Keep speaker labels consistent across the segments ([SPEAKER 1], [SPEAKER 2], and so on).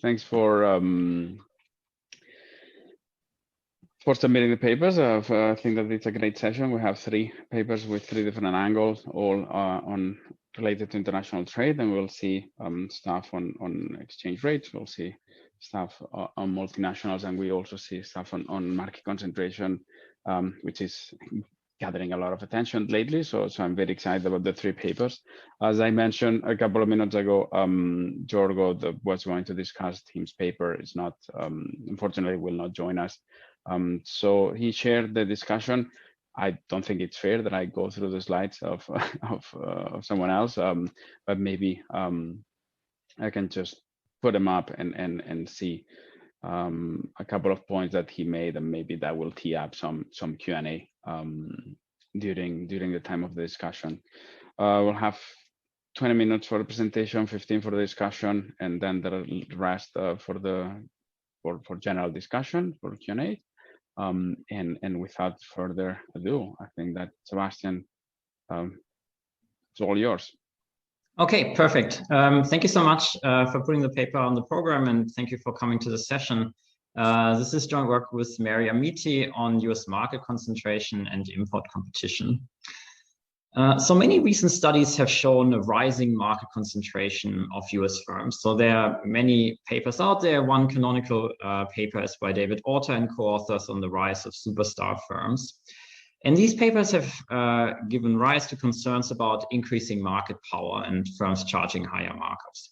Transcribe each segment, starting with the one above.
[SPEAKER 1] Thanks for submitting the papers. I think that it's a great session. We have 3 papers with 3 different angles, all related to international trade, and we'll see stuff on exchange rates. We'll see stuff on multinationals, and we also see stuff on market concentration, which is gathering a lot of attention lately. So I'm very excited about the 3 papers. As I mentioned a couple of minutes ago, Georgios was going to discuss Tim's paper. Is not, unfortunately, will not join us. So he shared the discussion. I don't think it's fair that I go through the slides of someone else, but maybe I can just put them up and see a couple of points that he made, and maybe that will tee up some Q&A during the time of the discussion. We'll have 20 minutes for the presentation, 15 for the discussion, and then the rest for general discussion, for Q&A. And without further ado, I think that Sebastian, it's all yours.
[SPEAKER 2] Okay, perfect. Thank you so much for putting the paper on the program, and thank you for coming to the session. This is joint work with Mary Amiti on US market concentration and import competition. So many recent studies have shown a rising market concentration of US firms. So there are many papers out there. One canonical paper is by David Autor and co-authors on the rise of superstar firms. And these papers have given rise to concerns about increasing market power and firms charging higher markups.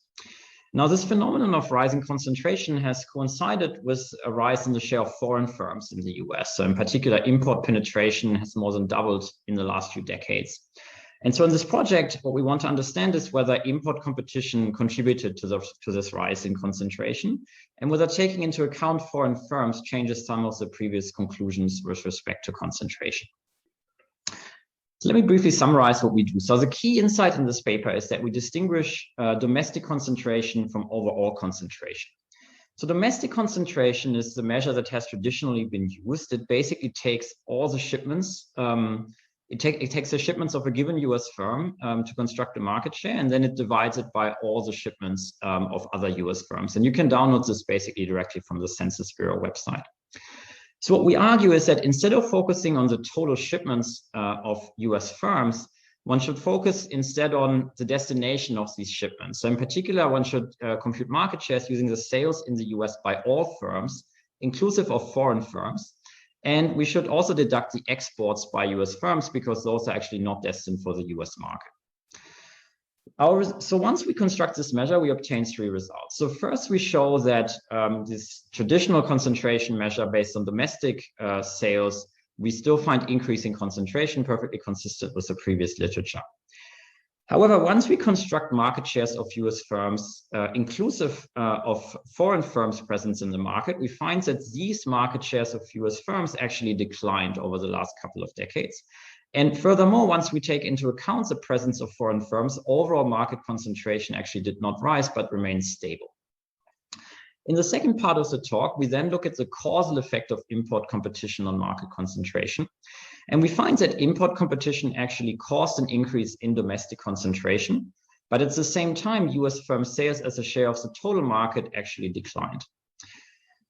[SPEAKER 2] Now, this phenomenon of rising concentration has coincided with a rise in the share of foreign firms in the US. So in particular, import penetration has more than doubled in the last few decades. And so in this project, what we want to understand is whether import competition contributed to this rise in concentration, and whether taking into account foreign firms changes some of the previous conclusions with respect to concentration. So let me briefly summarize what we do. So the key insight in this paper is that we distinguish domestic concentration from overall concentration. So domestic concentration is the measure that has traditionally been used. It basically takes all the shipments, it takes the shipments of a given US firm to construct a market share, and then it divides it by all the shipments of other US firms. And you can download this basically directly from the Census Bureau website. So what we argue is that instead of focusing on the total shipments of US firms, one should focus instead on the destination of these shipments. So in particular, one should compute market shares using the sales in the US by all firms, inclusive of foreign firms. And we should also deduct the exports by US firms, because those are actually not destined for the US market. So once we construct this measure, we obtain 3 results. So first, we show that this traditional concentration measure based on domestic sales, we still find increasing concentration perfectly consistent with the previous literature. However, once we construct market shares of US firms, inclusive of foreign firms' presence in the market, we find that these market shares of US firms actually declined over the last couple of decades. And furthermore, once we take into account the presence of foreign firms, overall market concentration actually did not rise, but remained stable. In the second part of the talk, we then look at the causal effect of import competition on market concentration. And we find that import competition actually caused an increase in domestic concentration, but at the same time, US firm sales as a share of the total market actually declined.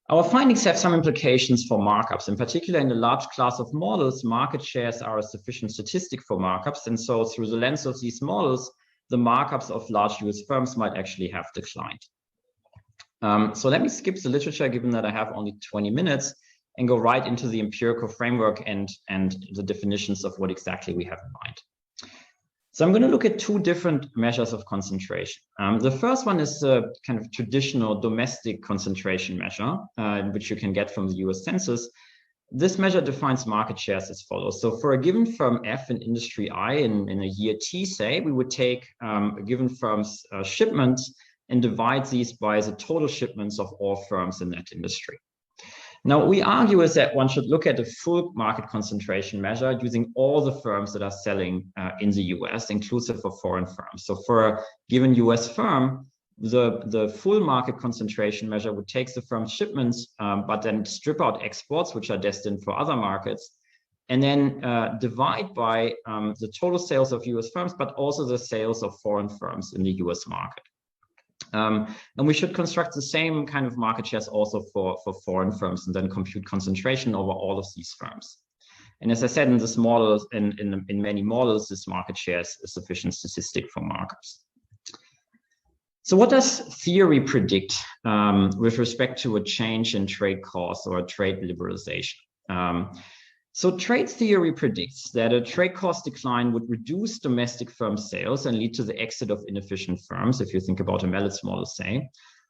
[SPEAKER 2] Our findings have some implications for markups. In particular, in a large class of models, market shares are a sufficient statistic for markups. And so through the lens of these models, the markups of large US firms might actually have declined. So let me skip the literature, given that I have only 20 minutes, and go right into the empirical framework and the definitions of what exactly we have in mind. So I'm going to look at 2 different measures of concentration. The first one is the kind of traditional domestic concentration measure, which you can get from the US Census. This measure defines market shares as follows. So for a given firm F in industry I in a year T, say, we would take a given firm's shipments and divide these by the total shipments of all firms in that industry. Now, what we argue is that one should look at a full market concentration measure using all the firms that are selling in the US, inclusive of foreign firms. So for a given US firm, the full market concentration measure would take the firm's shipments, but then strip out exports, which are destined for other markets, and then divide by the total sales of US firms, but also the sales of foreign firms in the US market. And we should construct the same kind of market shares also for foreign firms and then compute concentration over all of these firms. And as I said, in this model, in many models, this market share is a sufficient statistic for markers. So what does theory predict with respect to a change in trade costs or a trade liberalization? So trade theory predicts that a trade cost decline would reduce domestic firm sales and lead to the exit of inefficient firms, if you think about a Melitz model, say,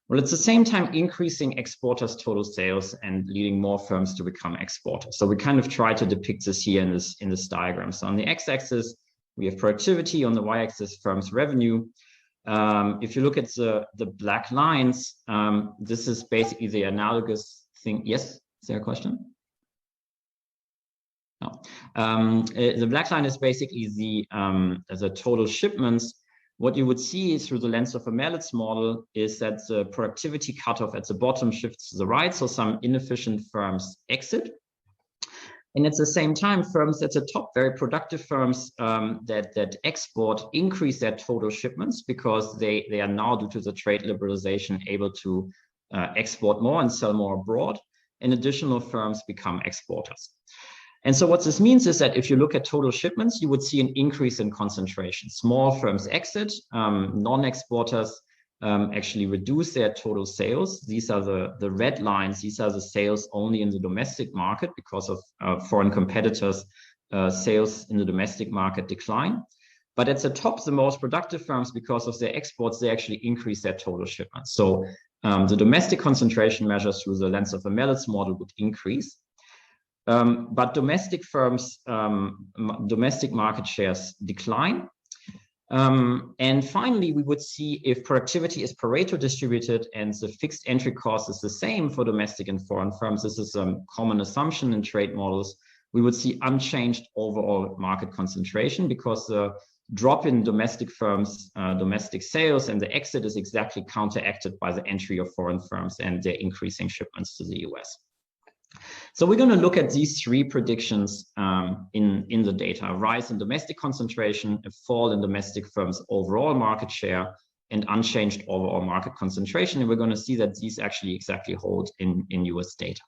[SPEAKER 2] while at the same time increasing exporters' total sales and leading more firms to become exporters. So we kind of try to depict this here in this diagram. So on the x-axis, we have productivity, on the y-axis, firms' revenue. If you look at the black lines, this is basically the analogous thing. Yes, is there a question? No. The black line is basically the total shipments. What you would see through the lens of a Melitz model is that the productivity cutoff at the bottom shifts to the right, so some inefficient firms exit. And at the same time, firms at the top, very productive firms that export, increase their total shipments because they are now, due to the trade liberalization, able to export more and sell more abroad, and additional firms become exporters. And so what this means is that if you look at total shipments, you would see an increase in concentration. Small firms exit, non-exporters actually reduce their total sales. These are the red lines. These are the sales only in the domestic market because of foreign competitors. Sales in the domestic market decline. But at the top, the most productive firms, because of their exports, they actually increase their total shipments. So the domestic concentration measures through the lens of a Melitz model would increase. But domestic firms, domestic market shares decline. And finally, we would see if productivity is Pareto distributed and the fixed entry cost is the same for domestic and foreign firms. This is a common assumption in trade models. We would see unchanged overall market concentration because the drop in domestic firms, domestic sales, and the exit is exactly counteracted by the entry of foreign firms and their increasing shipments to the US. So we're going to look at these three predictions in the data: a rise in domestic concentration, a fall in domestic firms' overall market share, and unchanged overall market concentration. And we're going to see that these actually exactly hold in US data.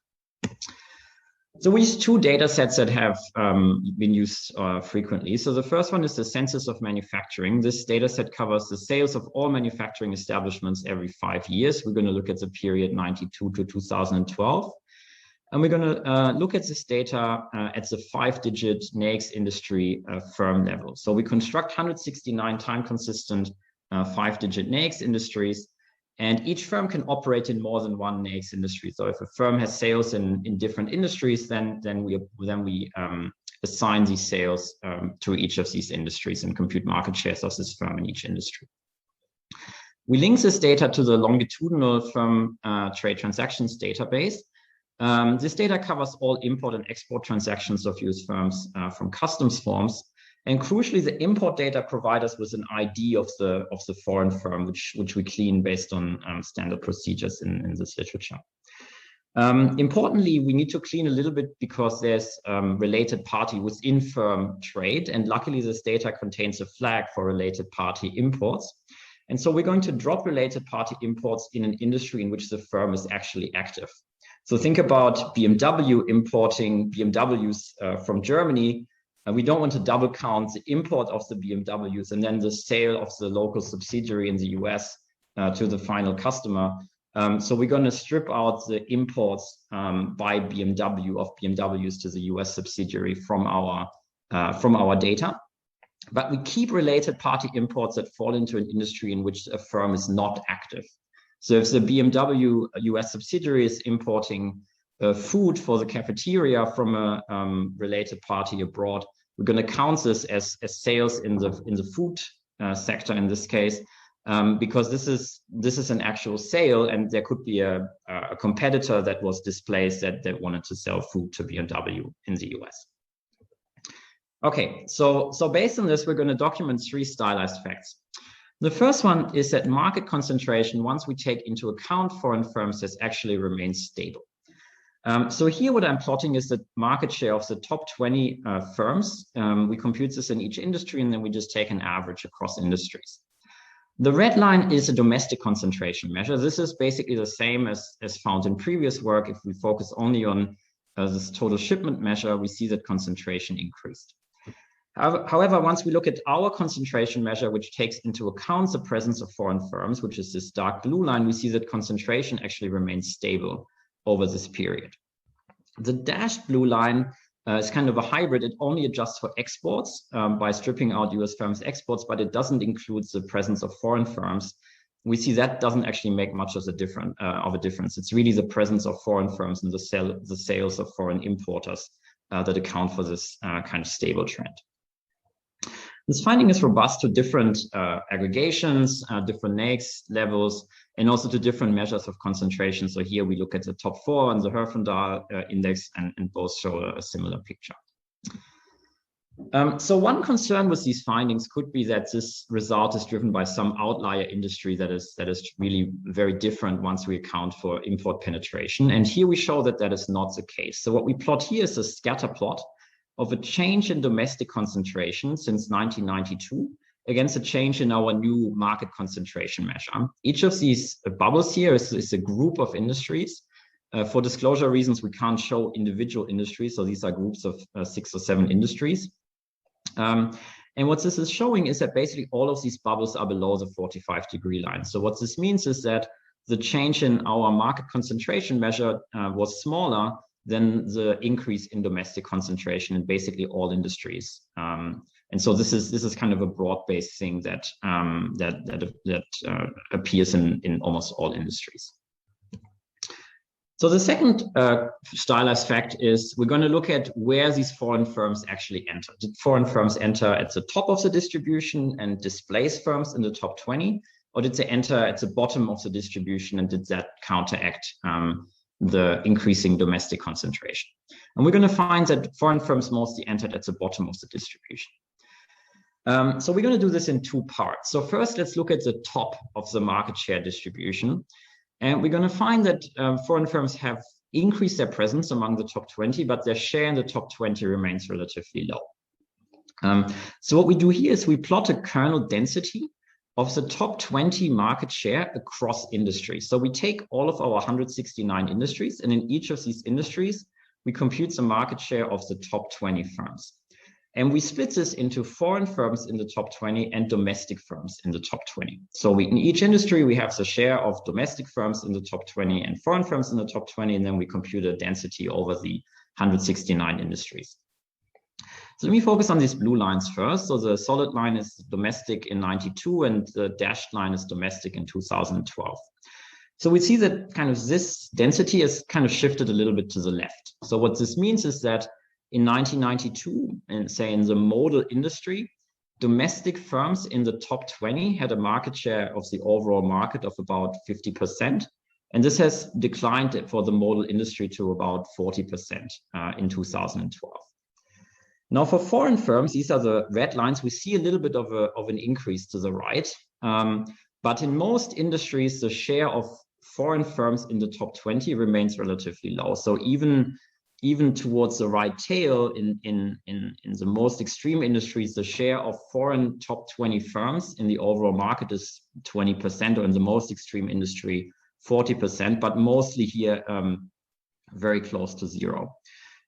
[SPEAKER 2] So we use two data sets that have been used frequently. So the first one is the Census of Manufacturing. This data set covers the sales of all manufacturing establishments every 5 years. We're going to look at the period 92 to 2012. And we're going to look at this data at the 5-digit NAICS industry firm level. So we construct 169 time-consistent 5-digit NAICS industries, and each firm can operate in more than one NAICS industry. So if a firm has sales in different industries, then we assign these sales to each of these industries and compute market shares of this firm in each industry. We link this data to the longitudinal firm trade transactions database. This data covers all import and export transactions of US firms from customs forms. And crucially, the import data provide us with an ID of the foreign firm, which we clean based on standard procedures in this literature. Importantly, we need to clean a little bit because there's related party within firm trade. And luckily, this data contains a flag for related party imports. And so we're going to drop related party imports in an industry in which the firm is actually active. So think about BMW importing BMWs from Germany. We don't want to double count the import of the BMWs and then the sale of the local subsidiary in the US to the final customer. So we're going to strip out the imports by BMW of BMWs to the US subsidiary from our data. But we keep related party imports that fall into an industry in which a firm is not active. So if the BMW US subsidiary is importing food for the cafeteria from a related party abroad, we're going to count this as sales in the food sector in this case, because this is an actual sale, and there could be a competitor that was displaced that wanted to sell food to BMW in the US. Okay, so based on this, we're going to document 3 stylized facts. The first one is that market concentration, once we take into account foreign firms, has actually remained stable. So here what I'm plotting is the market share of the top 20 firms. We compute this in each industry, and then we just take an average across industries. The red line is a domestic concentration measure. This is basically the same as found in previous work. If we focus only on this total shipment measure, we see that concentration increased. However, once we look at our concentration measure, which takes into account the presence of foreign firms, which is this dark blue line, we see that concentration actually remains stable over this period. The dashed blue line is kind of a hybrid. It only adjusts for exports by stripping out US firms' exports, but it doesn't include the presence of foreign firms. We see that doesn't actually make much of a difference. It's really the presence of foreign firms and the sales of foreign importers that account for this kind of stable trend. This finding is robust to different aggregations, different NAICS levels, and also to different measures of concentration. So here we look at the top 4 and the Herfindahl index, and both show a similar picture. So one concern with these findings could be that this result is driven by some outlier industry that is really very different once we account for import penetration. And here we show that that is not the case. So what we plot here is a scatter plot of a change in domestic concentration since 1992 against a change in our new market concentration measure. Each of these bubbles here is a group of industries. For disclosure reasons, we can't show individual industries, so these are groups of 6 or 7 industries. And what this is showing is that basically all of these bubbles are below the 45-degree line. So what this means is that the change in our market concentration measure was smaller than the increase in domestic concentration in basically all industries. And so this is kind of a broad-based thing that appears in almost all industries. So the second stylized fact is we're going to look at where these foreign firms actually enter. Did foreign firms enter at the top of the distribution and displace firms in the top 20, or did they enter at the bottom of the distribution and did that counteract the increasing domestic concentration? And we're going to find that foreign firms mostly entered at the bottom of the distribution. So we're going to do this in 2 parts. So first, let's look at the top of the market share distribution. And we're going to find that foreign firms have increased their presence among the top 20, but their share in the top 20 remains relatively low. So what we do here is we plot a kernel density of the top 20 market share across industries. So we take all of our 169 industries, and in each of these industries, we compute the market share of the top 20 firms. And we split this into foreign firms in the top 20 and domestic firms in the top 20. So in each industry, we have the share of domestic firms in the top 20 and foreign firms in the top 20, and then we compute a density over the 169 industries. So let me focus on these blue lines first. So the solid line is domestic in 92 and the dashed line is domestic in 2012. So we see that kind of this density has kind of shifted a little bit to the left. So what this means is that in 1992, and say in the modal industry, domestic firms in the top 20 had a market share of the overall market of about 50%. And this has declined for the modal industry to about 40% in 2012. Now for foreign firms, these are the red lines. We see a little bit of an increase to the right. But in most industries, the share of foreign firms in the top 20 remains relatively low. So even towards the right tail in the most extreme industries, the share of foreign top 20 firms in the overall market is 20%, or in the most extreme industry, 40%, but mostly here very close to 0.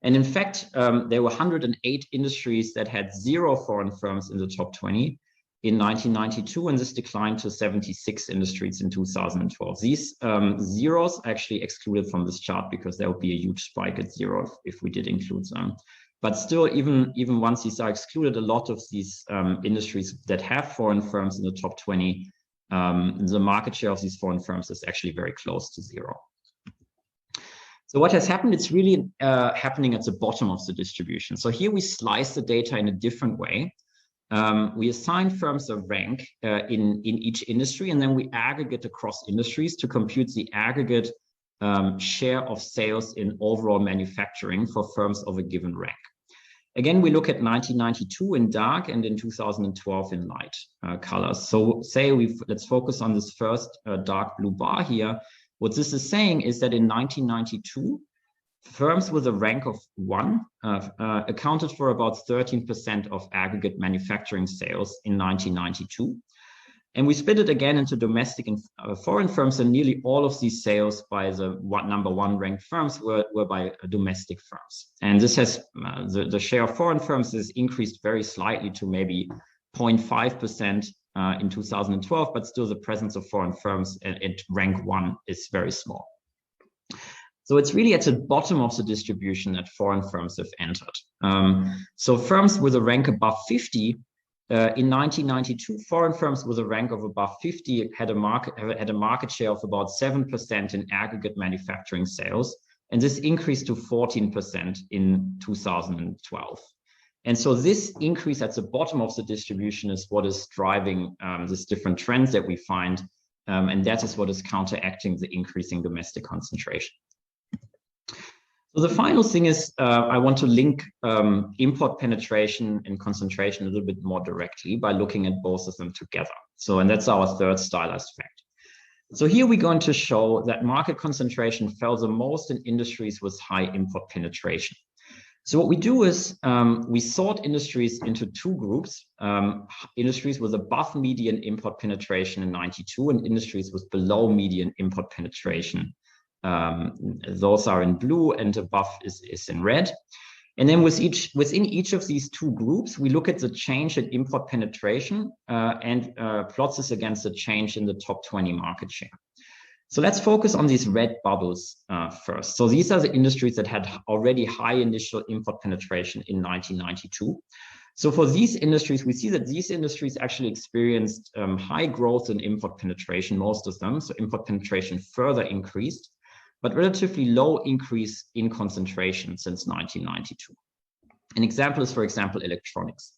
[SPEAKER 2] And in fact, there were 108 industries that had 0 foreign firms in the top 20 in 1992, and this declined to 76 industries in 2012. These zeros actually excluded from this chart because there would be a huge spike at 0 if we did include them. But still, even once these are excluded, a lot of these industries that have foreign firms in the top 20, the market share of these foreign firms is actually very close to 0. So what has happened, it's really happening at the bottom of the distribution. So here we slice the data in a different way. We assign firms a rank in each industry, and then we aggregate across industries to compute the aggregate share of sales in overall manufacturing for firms of a given rank. Again, we look at 1992 in dark and in 2012 in light colors. So let's focus on this first dark blue bar here. What this is saying is that in 1992, firms with a rank of 1 accounted for about 13% of aggregate manufacturing sales in 1992. And we split it again into domestic and foreign firms, and nearly all of these sales by the number one ranked firms were by domestic firms. And this has, the share of foreign firms has increased very slightly to maybe 0.5% in 2012, but still the presence of foreign firms at rank 1 is very small. So it's really at the bottom of the distribution that foreign firms have entered. So firms with a rank above 50, in 1992, foreign firms with a rank of above 50 had a market share of about 7% in aggregate manufacturing sales, and this increased to 14% in 2012. And so this increase at the bottom of the distribution is what is driving these different trends that we find, and that is what is counteracting the increasing domestic concentration. So the final thing is, I want to link import penetration and concentration a little bit more directly by looking at both of them together. So, and that's our third stylized fact. So here we're going to show that market concentration fell the most in industries with high import penetration. So what we do is we sort industries into two groups, industries with above median import penetration in 92 and industries with below median import penetration. Those are in blue and above is in red. And then within each of these two groups, we look at the change in import penetration and plots this against the change in the top 20 market share. So let's focus on these red bubbles first. So these are the industries that had already high initial import penetration in 1992. So for these industries, we see that these industries actually experienced high growth in import penetration, most of them. So import penetration further increased, but relatively low increase in concentration since 1992. An example is, for example, electronics.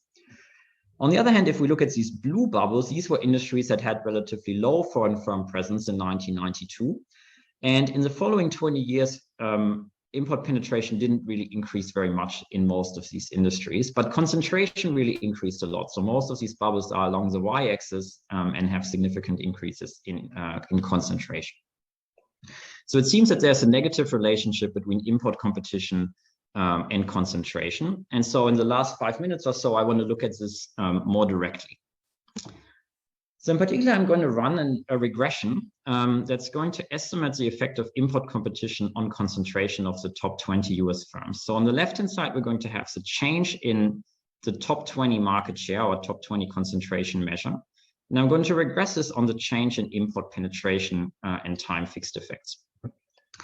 [SPEAKER 2] On the other hand, if we look at these blue bubbles, these were industries that had relatively low foreign firm presence in 1992. And in the following 20 years, import penetration didn't really increase very much in most of these industries, but concentration really increased a lot. So most of these bubbles are along the y-axis and have significant increases in concentration. So it seems that there's a negative relationship between import competition and concentration. And so in the last 5 minutes or so, I want to look at this more directly. So in particular, I'm going to run a regression that's going to estimate the effect of import competition on concentration of the top 20 US firms. So on the left-hand side, we're going to have the change in the top 20 market share or top 20 concentration measure. And I'm going to regress this on the change in import penetration and time fixed effects.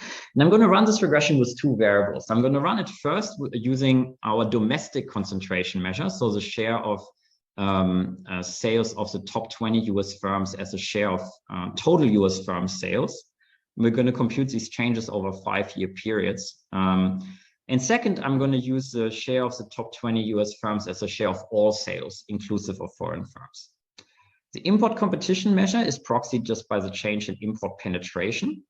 [SPEAKER 2] And I'm going to run this regression with two variables. I'm going to run it first using our domestic concentration measure, so the share of sales of the top 20 US firms as a share of total US firm sales. We're going to compute these changes over 5-year periods. And second, I'm going to use the share of the top 20 US firms as a share of all sales, inclusive of foreign firms. The import competition measure is proxied just by the change in import penetration.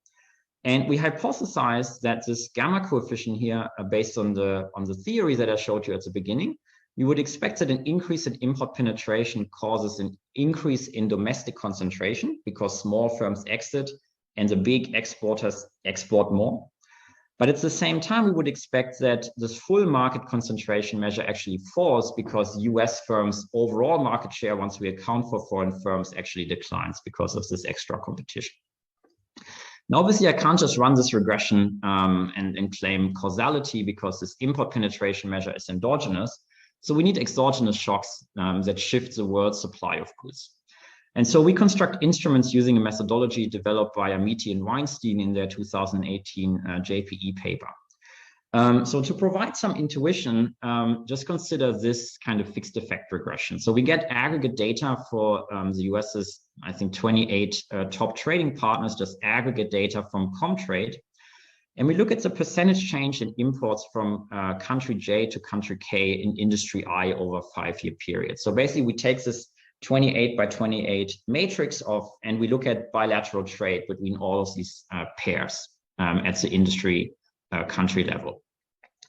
[SPEAKER 2] And we hypothesize that this gamma coefficient here, based on the theory that I showed you at the beginning, we would expect that an increase in import penetration causes an increase in domestic concentration because small firms exit and the big exporters export more. But at the same time, we would expect that this full market concentration measure actually falls because US firms' overall market share, once we account for foreign firms, actually declines because of this extra competition. Now, obviously, I can't just run this regression and claim causality because this import penetration measure is endogenous. So we need exogenous shocks that shift the world's supply of goods. And so we construct instruments using a methodology developed by Amiti and Weinstein in their 2018 JPE paper. So to provide some intuition, just consider this kind of fixed effect regression. So we get aggregate data for the US's, I think, 28 top trading partners, just aggregate data from Comtrade. And we look at the percentage change in imports from country J to country K in industry I over a 5-year period. So basically, we take this 28 by 28 matrix and we look at bilateral trade between all of these pairs at the industry country level.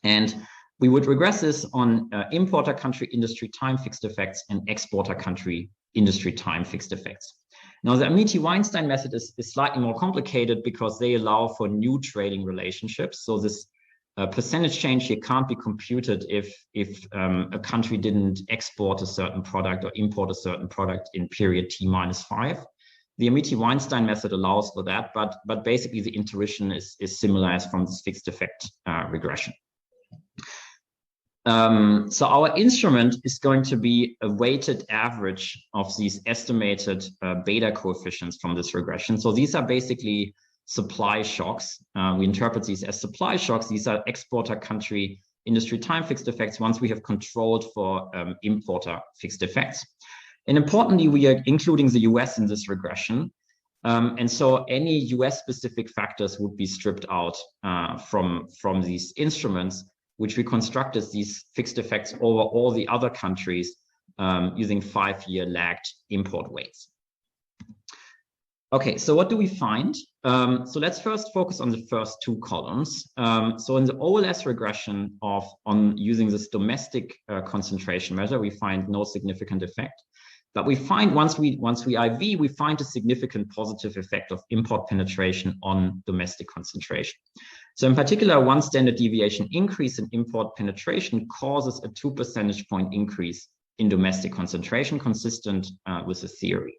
[SPEAKER 2] And we would regress this on importer country industry time fixed effects and exporter country industry time fixed effects. Now, the Amiti-Weinstein method is slightly more complicated because they allow for new trading relationships. So this percentage change here can't be computed if a country didn't export a certain product or import a certain product in period t-5. The Amiti-Weinstein method allows for that, but basically the intuition is similar as from this fixed effect regression. So our instrument is going to be a weighted average of these estimated beta coefficients from this regression. So these are basically supply shocks. We interpret these as supply shocks. These are exporter country industry time fixed effects once we have controlled for importer fixed effects. And importantly, we are including the US in this regression. And so any US specific factors would be stripped out from these instruments, which we construct as these fixed effects over all the other countries using 5-year lagged import weights. Okay, so what do we find? So let's first focus on the first two columns. So in the OLS regression on using this domestic concentration measure, we find no significant effect. But we find once we IV, we find a significant positive effect of import penetration on domestic concentration. So in particular, one standard deviation increase in import penetration causes a 2 percentage point increase in domestic concentration, consistent with the theory.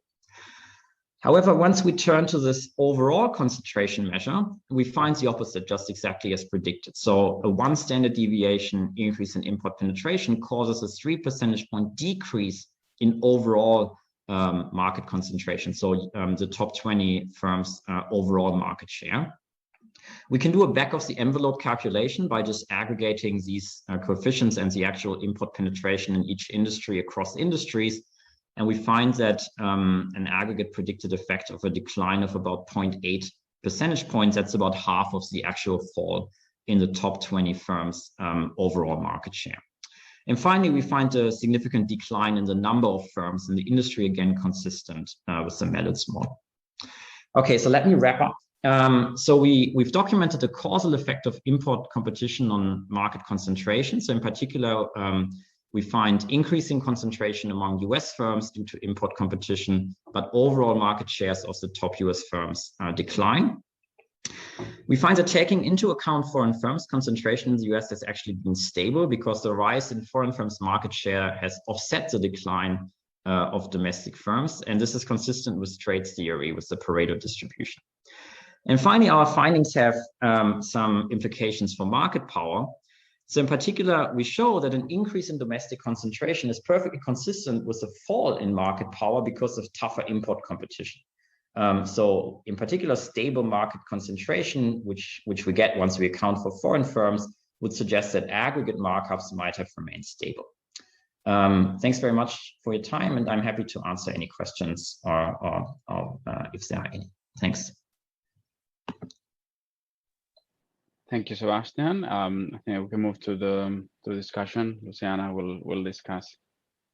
[SPEAKER 2] However, once we turn to this overall concentration measure, we find the opposite, just exactly as predicted. So a 1 standard deviation increase in import penetration causes a 3 percentage point decrease in overall market concentration. So the top 20 firms' overall market share. We can do a back of the envelope calculation by just aggregating these coefficients and the actual import penetration in each industry across industries. And we find that an aggregate predicted effect of a decline of about 0.8 percentage points, that's about half of the actual fall in the top 20 firms' overall market share. And finally, we find a significant decline in the number of firms in the industry, again, consistent with the Mellitz model. Okay, so let me wrap up. So we've documented the causal effect of import competition on market concentration. So in particular, we find increasing concentration among US firms due to import competition, but overall market shares of the top US firms decline. We find that taking into account foreign firms, concentration in the US has actually been stable because the rise in foreign firms' market share has offset the decline of domestic firms. And this is consistent with trade theory with the Pareto distribution. And finally, our findings have some implications for market power. So in particular, we show that an increase in domestic concentration is perfectly consistent with a fall in market power because of tougher import competition. So in particular, stable market concentration, which we get once we account for foreign firms, would suggest that aggregate markups might have remained stable. Thanks very much for your time, and I'm happy to answer any questions or if there are any. Thanks.
[SPEAKER 1] Thank you, Sebastian. I think we can move to the discussion. Luciana will discuss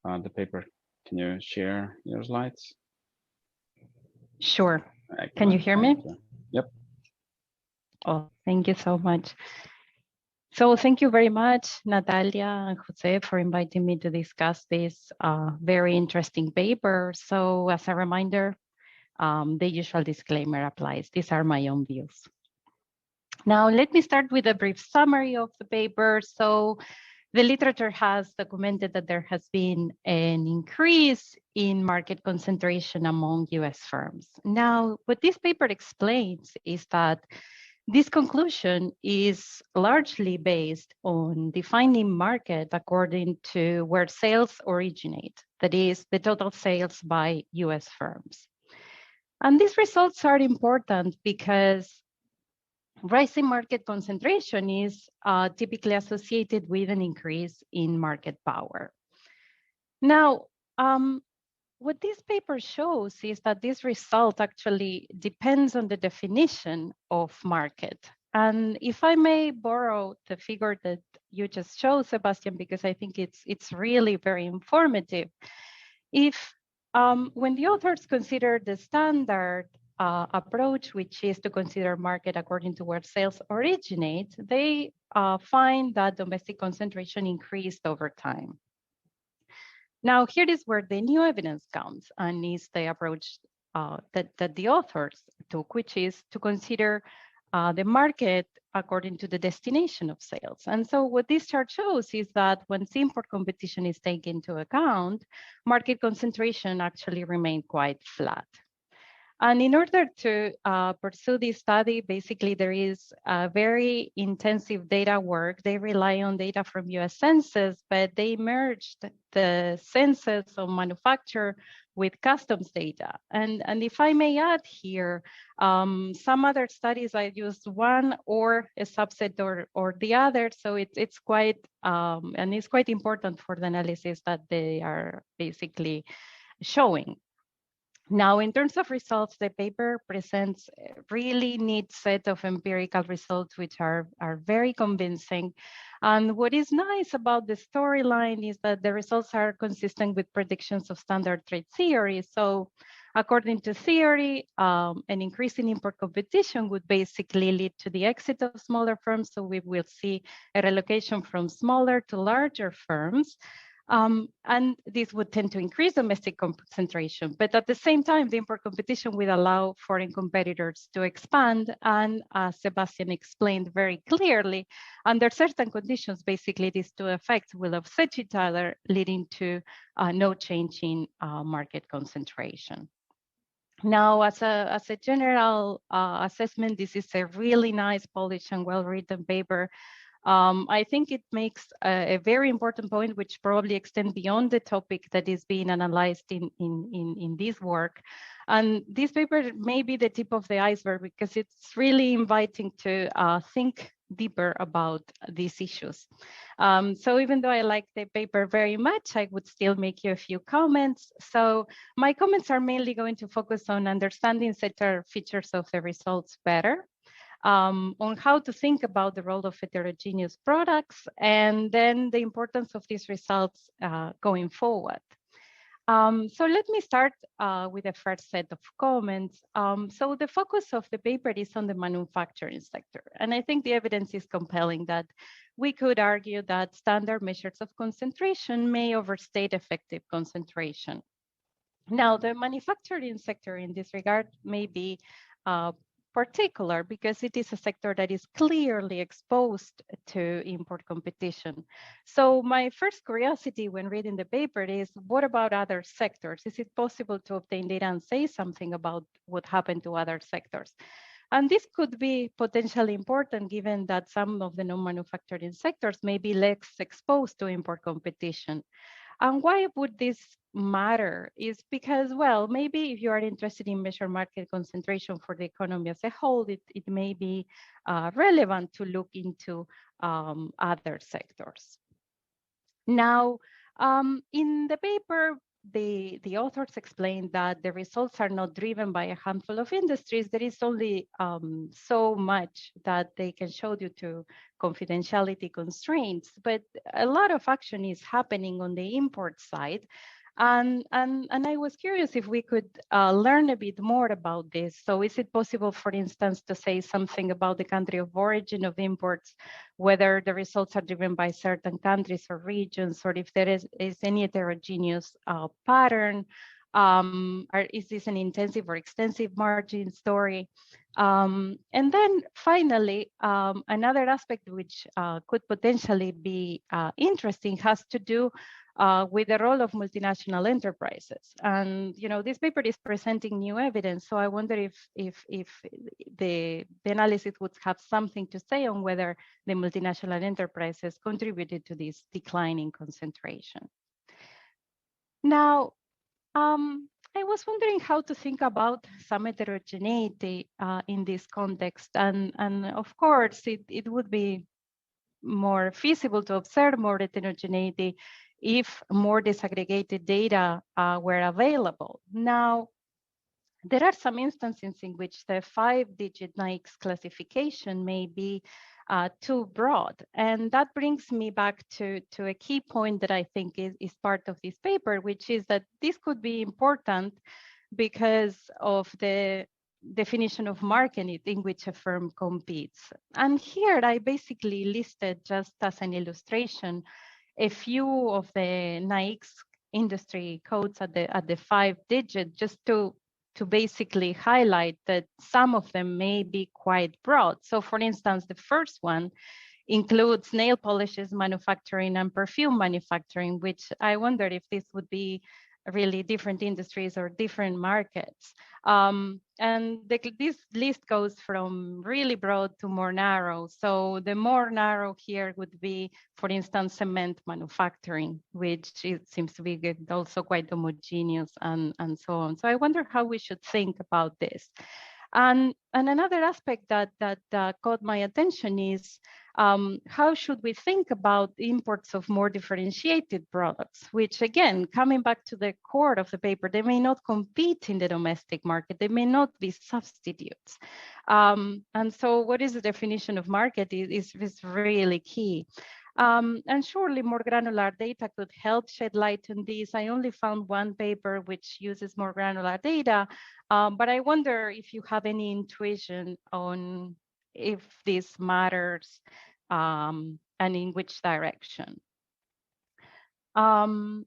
[SPEAKER 1] the paper. Can you share your slides?
[SPEAKER 3] Sure. Can you hear me?
[SPEAKER 1] Yep.
[SPEAKER 3] Oh, thank you so much. So thank you very much, Natalia and Jose, for inviting me to discuss this very interesting paper. So as a reminder, the usual disclaimer applies. These are my own views. Now, let me start with a brief summary of the paper. So the literature has documented that there has been an increase in market concentration among US firms. Now, what this paper explains is that this conclusion is largely based on defining market according to where sales originate, that is, the total sales by US firms. And these results are important because rising market concentration is typically associated with an increase in market power. Now, what this paper shows is that this result actually depends on the definition of market. And if I may borrow the figure that you just showed, Sebastian, because I think it's really very informative. If when the authors consider the standard approach, which is to consider market according to where sales originate, they find that domestic concentration increased over time. Now, here is where the new evidence comes, and is the approach that the authors took, which is to consider the market according to the destination of sales. And so what this chart shows is that when import competition is taken into account, market concentration actually remained quite flat. And in order to pursue this study, basically there is a very intensive data work. They rely on data from US Census, but they merged the Census of Manufacturing with customs data. And if I may add here, some other studies I used one or a subset or the other. So it's quite, and it's quite important for the analysis that they are basically showing. Now, in terms of results, the paper presents a really neat set of empirical results, which are very convincing. And what is nice about the storyline is that the results are consistent with predictions of standard trade theory. So according to theory, an increase in import competition would basically lead to the exit of smaller firms. So we will see a relocation from smaller to larger firms. And this would tend to increase domestic concentration, but at the same time, the import competition will allow foreign competitors to expand. And as Sebastian explained very clearly, under certain conditions, basically these two effects will offset each other, leading to no change in market concentration. Now, as a general assessment, this is a really nice, polished and well-written paper. I think it makes a very important point, which probably extends beyond the topic that is being analyzed in this work. And this paper may be the tip of the iceberg because it's really inviting to think deeper about these issues. So even though I like the paper very much, I would still make you a few comments. So my comments are mainly going to focus on understanding sector features of the results better, on how to think about the role of heterogeneous products, and then the importance of these results going forward. So let me start with the first set of comments. So the focus of the paper is on the manufacturing sector. And I think the evidence is compelling that we could argue that standard measures of concentration may overstate effective concentration. Now, the manufacturing sector in this regard may be particular because it is a sector that is clearly exposed to import competition. So my first curiosity when reading the paper is, what about other sectors? Is it possible to obtain data and say something about what happened to other sectors? And this could be potentially important given that some of the non-manufacturing sectors may be less exposed to import competition. And why would this matter is because, well, maybe if you are interested in measure market concentration for the economy as a whole, it may be relevant to look into other sectors. Now, in the paper, the authors explained that the results are not driven by a handful of industries. There is only so much that they can show due to confidentiality constraints, but a lot of action is happening on the import side. And I was curious if we could learn a bit more about this. So is it possible, for instance, to say something about the country of origin of imports, whether the results are driven by certain countries or regions, or if there is any heterogeneous pattern? Is this an intensive or extensive margin story? And then finally, another aspect which could potentially be interesting has to do with the role of multinational enterprises. And this paper is presenting new evidence, so I wonder if the analysis would have something to say on whether the multinational enterprises contributed to this decline in concentration. Now, I was wondering how to think about some heterogeneity in this context, and of course it would be more feasible to observe more heterogeneity if more disaggregated data were available. Now, there are some instances in which the 5-digit NAICS classification may be too broad. And that brings me back to a key point that I think is part of this paper, which is that this could be important because of the definition of market in which a firm competes. And here I basically listed, just as an illustration, a few of the NAICS industry codes at the 5-digit, just to basically highlight that some of them may be quite broad. So for instance, the first one includes nail polishes manufacturing and perfume manufacturing, which I wonder if this would be really different industries or different markets. This list goes from really broad to more narrow. So the more narrow here would be, for instance, cement manufacturing, which it seems to be also quite homogeneous and so on. So I wonder how we should think about this. And another aspect that caught my attention is how should we think about imports of more differentiated products, which again, coming back to the core of the paper, they may not compete in the domestic market, they may not be substitutes. And so what is the definition of market is really key. And surely more granular data could help shed light on this. I only found one paper which uses more granular data, but I wonder if you have any intuition on if this matters and in which direction. So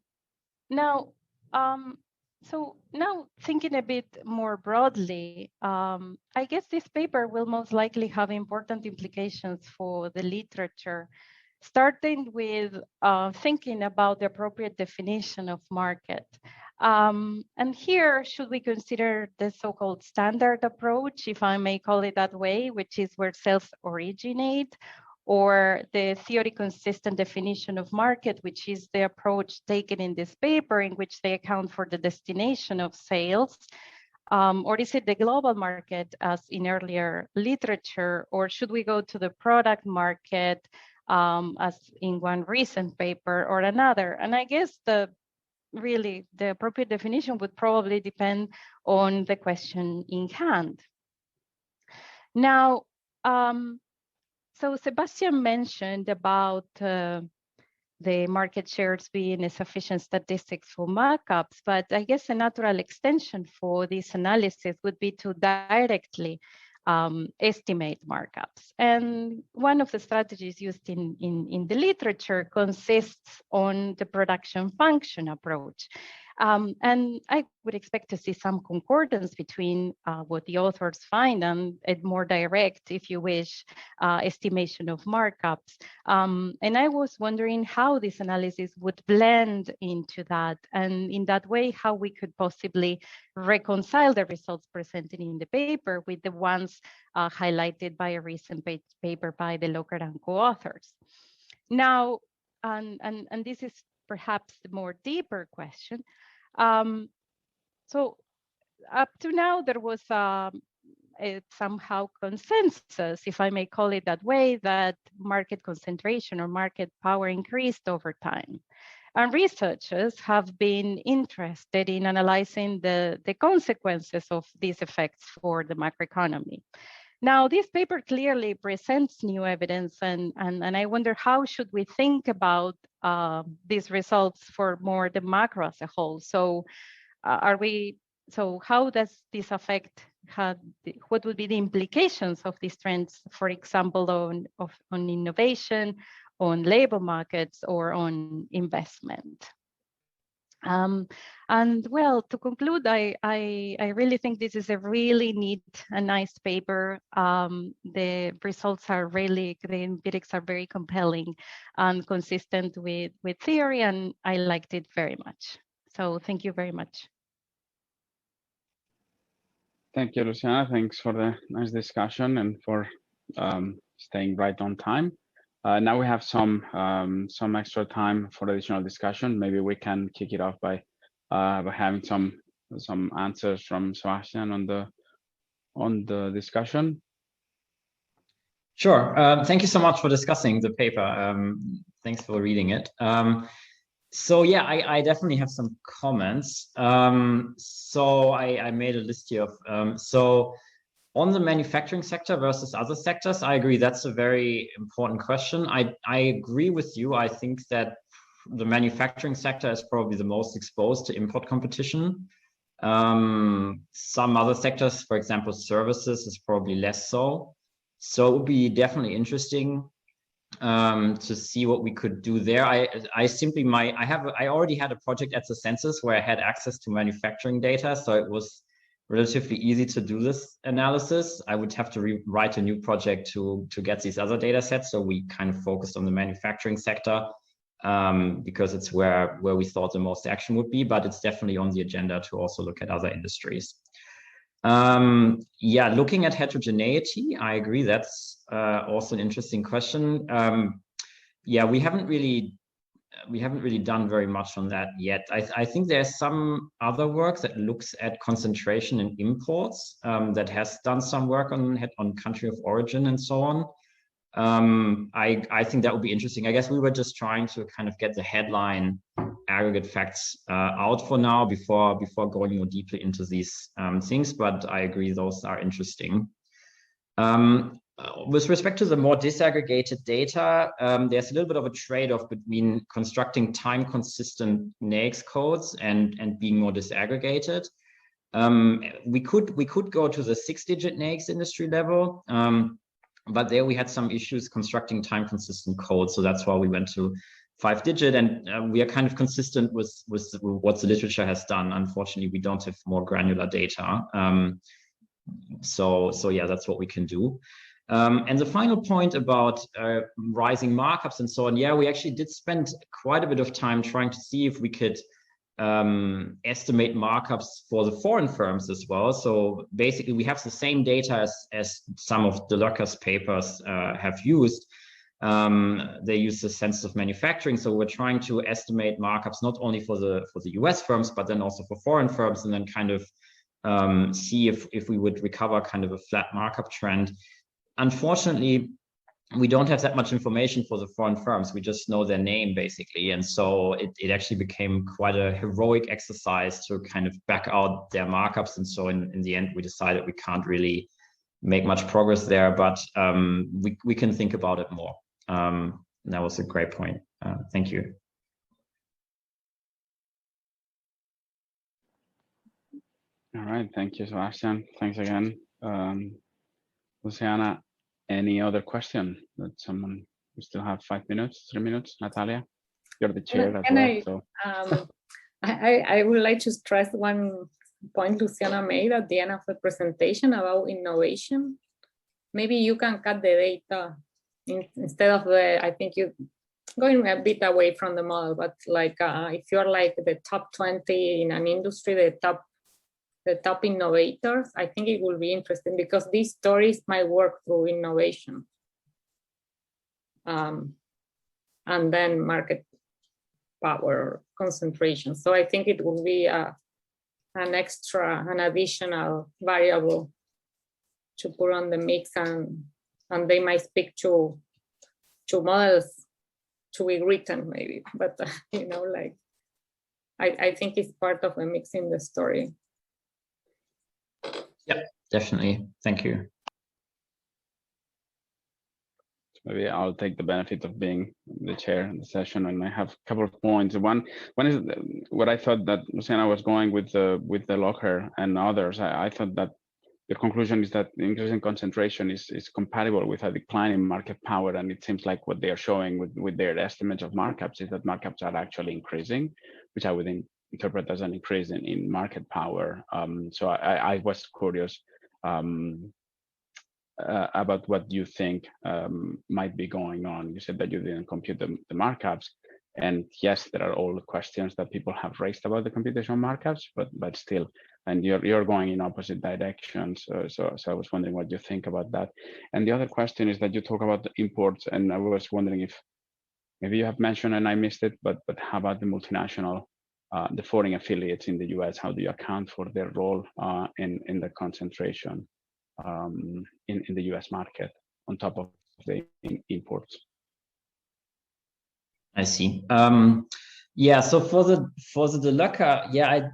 [SPEAKER 3] now thinking a bit more broadly, I guess this paper will most likely have important implications for the literature, starting with thinking about the appropriate definition of market. And here, should we consider the so-called standard approach, if I may call it that way, which is where sales originate, or the theory-consistent definition of market, which is the approach taken in this paper in which they account for the destination of sales, or is it the global market as in earlier literature, or should we go to the product market as in one recent paper or another? And I guess the appropriate definition would probably depend on the question in hand. Now, so Sebastian mentioned about the market shares being a sufficient statistics for markups, but I guess a natural extension for this analysis would be to directly estimate markups. And one of the strategies used in the literature consists on the production function approach. And I would expect to see some concordance between what the authors find and a more direct, if you wish, estimation of markups. And I was wondering how this analysis would blend into that, and in that way, how we could possibly reconcile the results presented in the paper with the ones highlighted by a recent paper by the Locker and co-authors. Now, and this is perhaps the more deeper question. So up to now, there was a somehow consensus, if I may call it that way, that market concentration or market power increased over time. And researchers have been interested in analyzing the consequences of these effects for the macroeconomy. Now, this paper clearly presents new evidence, and I wonder how should we think about these results for more the macro as a whole. So how does this affect, what would be the implications of these trends, for example, on innovation, on labor markets, or on investment? And well, to conclude, I really think this is a really neat and nice paper. The results are really, the empirics are very compelling and consistent with theory, and I liked it very much. So thank you very much.
[SPEAKER 1] Thank you, Luciana. Thanks for the nice discussion and for staying right on time. Now we have some extra time for additional discussion. Maybe we can kick it off by having some answers from Sebastian on the discussion.
[SPEAKER 2] Sure. Thank you so much for discussing the paper. Thanks for reading it. So yeah, I definitely have some comments. So I made a list here of so on the manufacturing sector versus other sectors, I agree that's a very important question. I agree with you. I think that the manufacturing sector is probably the most exposed to import competition. Some other sectors, for example, services, is probably less so. So it would be definitely interesting to see what we could do there. I already had a project at the census where I had access to manufacturing data, so it was relatively easy to do this analysis. I would have to write a new project to get these other data sets. So we kind of focused on the manufacturing sector because it's where we thought the most action would be, but it's definitely on the agenda to also look at other industries. Yeah, looking at heterogeneity, I agree. That's also an interesting question. Yeah, we haven't really done very much on that yet. I think there's some other work that looks at concentration in imports that has done some work on country of origin and so on. I think that would be interesting. I guess we were just trying to kind of get the headline aggregate facts out for now before going more deeply into these things, but I agree those are interesting. With respect to the more disaggregated data, there's a little bit of a trade-off between constructing time-consistent NAICS codes and being more disaggregated. We could go to the 6-digit NAICS industry level, but there we had some issues constructing time-consistent codes, so that's why we went to 5-digit, and we are kind of consistent with what the literature has done. Unfortunately, we don't have more granular data. So yeah, that's what we can do. And the final point about rising markups and so on, yeah, we actually did spend quite a bit of time trying to see if we could estimate markups for the foreign firms as well. So basically, we have the same data as some of Bilicka's papers have used. They use the Census of Manufacturing, so we're trying to estimate markups not only for the US firms, but then also for foreign firms, and then kind of see if we would recover kind of a flat markup trend. Unfortunately, we don't have that much information for the foreign firms. We just know their name basically. And so it actually became quite a heroic exercise to kind of back out their markups. And so in the end, we decided we can't really make much progress there, but we can think about it more. That was a great point. Thank you.
[SPEAKER 1] All right, thank you, Sebastian. Thanks again. Luciana, any other question that someone, we still have 5 minutes, 3 minutes? Natalia, you're the chair as well. So.
[SPEAKER 4] I would like to stress one point Luciana made at the end of the presentation about innovation. Maybe you can cut the data instead of I think you going a bit away from the model, but like if you're like the top 20 in an industry, the top innovators, I think it will be interesting because these stories might work through innovation. And then market power concentration. So I think it will be an additional variable to put on the mix, and they might speak to models to be written maybe, but you know, like I think it's part of the mix in the story.
[SPEAKER 2] Yeah, definitely. Thank you.
[SPEAKER 1] Maybe I'll take the benefit of being the chair in the session, and I have a couple of points. One is what I thought that Luciana was going with the locker and others. I thought that the conclusion is that the increasing concentration is compatible with a decline in market power, and it seems like what they are showing with their estimates of markups is that markups are actually increasing, which I would interpret as an increase in market power. So I was curious about what you think might be going on. You said that you didn't compute the markups, and yes, there are all the questions that people have raised about the computational markups, but still, and you're going in opposite directions. So I was wondering what you think about that. And the other question is that you talk about the imports, and I was wondering if maybe you have mentioned and I missed it, but how about the multinational, the foreign affiliates in the US? How do you account for their role in the concentration in the US market on top of the imports?
[SPEAKER 2] I see. Yeah, so for the Bilicka, yeah,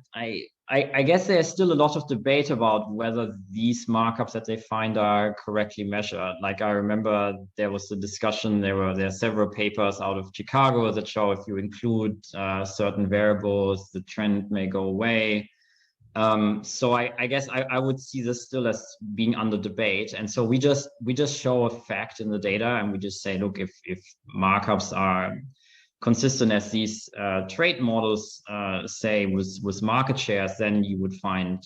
[SPEAKER 2] I guess there's still a lot of debate about whether these markups that they find are correctly measured. Like I remember there was a discussion, there are several papers out of Chicago that show if you include certain variables, the trend may go away. So I guess I would see this still as being under debate. And so we just show a fact in the data, and we just say, look, if markups are consistent as these trade models say with market shares, then you would find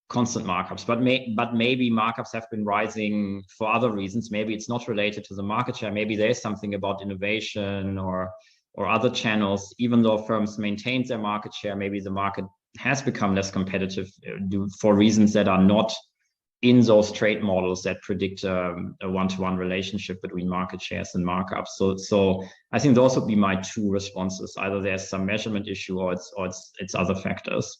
[SPEAKER 2] constant markups, but maybe markups have been rising for other reasons. Maybe it's not related to the market share. Maybe there's something about innovation or other channels. Even though firms maintain their market share, maybe the market has become less competitive for reasons that are not in those trade models that predict a one-to-one relationship between market shares and markups. So I think those would be my two responses. Either there's some measurement issue or it's other factors.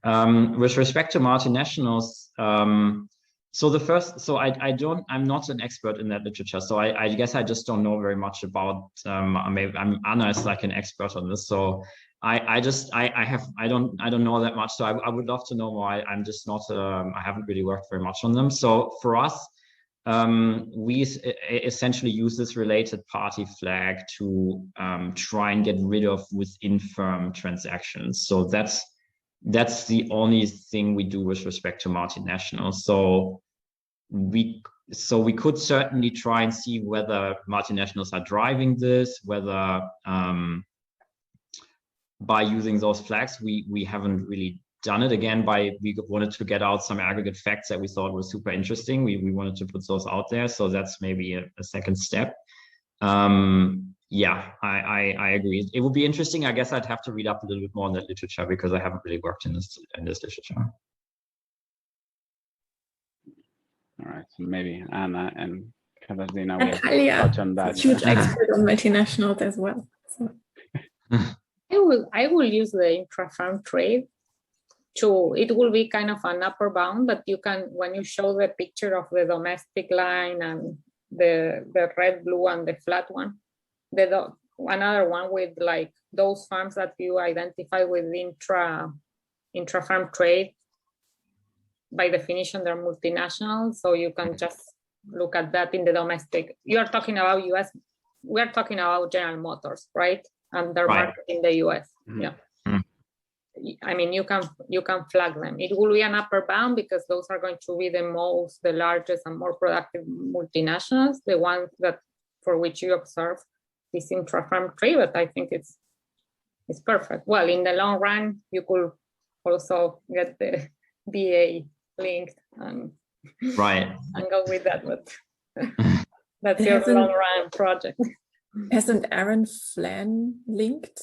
[SPEAKER 2] With respect to multinationals, I'm not an expert in that literature, so I guess I just don't know very much about. Maybe Anna is like an expert on this, so I don't know that much. So I would love to know more. I'm just not. I haven't really worked very much on them. So for us, we essentially use this related party flag to try and get rid of within firm transactions. So that's the only thing we do with respect to multinationals. So we could certainly try and see whether multinationals are driving this, whether by using those flags, we haven't really done it. Again, we wanted to get out some aggregate facts that we thought were super interesting. We wanted to put those out there. So that's maybe a second step. Yeah, I agree. It would be interesting. I guess I'd have to read up a little bit more on that literature because I haven't really worked in this literature.
[SPEAKER 3] Mm-hmm.
[SPEAKER 1] All right, so maybe Anna and Katarzyna
[SPEAKER 5] will touch on that. Huge expert on multinationals as well. So.
[SPEAKER 4] I will use the intra-firm trade. It will be kind of an upper bound, but you can, when you show the picture of the domestic line and the red, blue, and the flat one, another one with like those firms that you identify with intra-firm trade, by definition, they're multinational. So you can just look at that in the domestic. You're talking about US, we're talking about General Motors, right? And their market in the US. Mm-hmm. Yeah. Mm-hmm. I mean, you can flag them. It will be an upper bound because those are going to be the largest and more productive multinationals, the ones that for which you observe this intra-firm trade, but I think it's perfect. Well, in the long run, you could also get the DA linked and go with that, but that's your long run project.
[SPEAKER 5] Hasn't Aaron Flan linked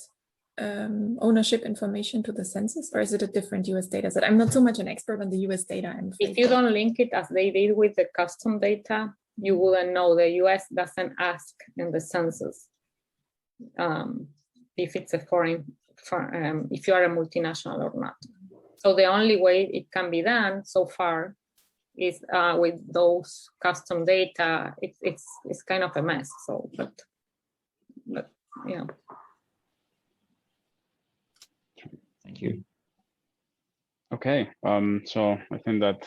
[SPEAKER 5] ownership information to the census, or is it a different US data set? I'm not so much an expert on the US data.
[SPEAKER 4] If you don't link it as they did with the custom data, you wouldn't know. The US doesn't ask in the census if it's a foreign, if you are a multinational or not. So the only way it can be done so far is with those custom data. It's kind of a mess. So, but yeah.
[SPEAKER 2] Thank you.
[SPEAKER 1] Okay, so I think that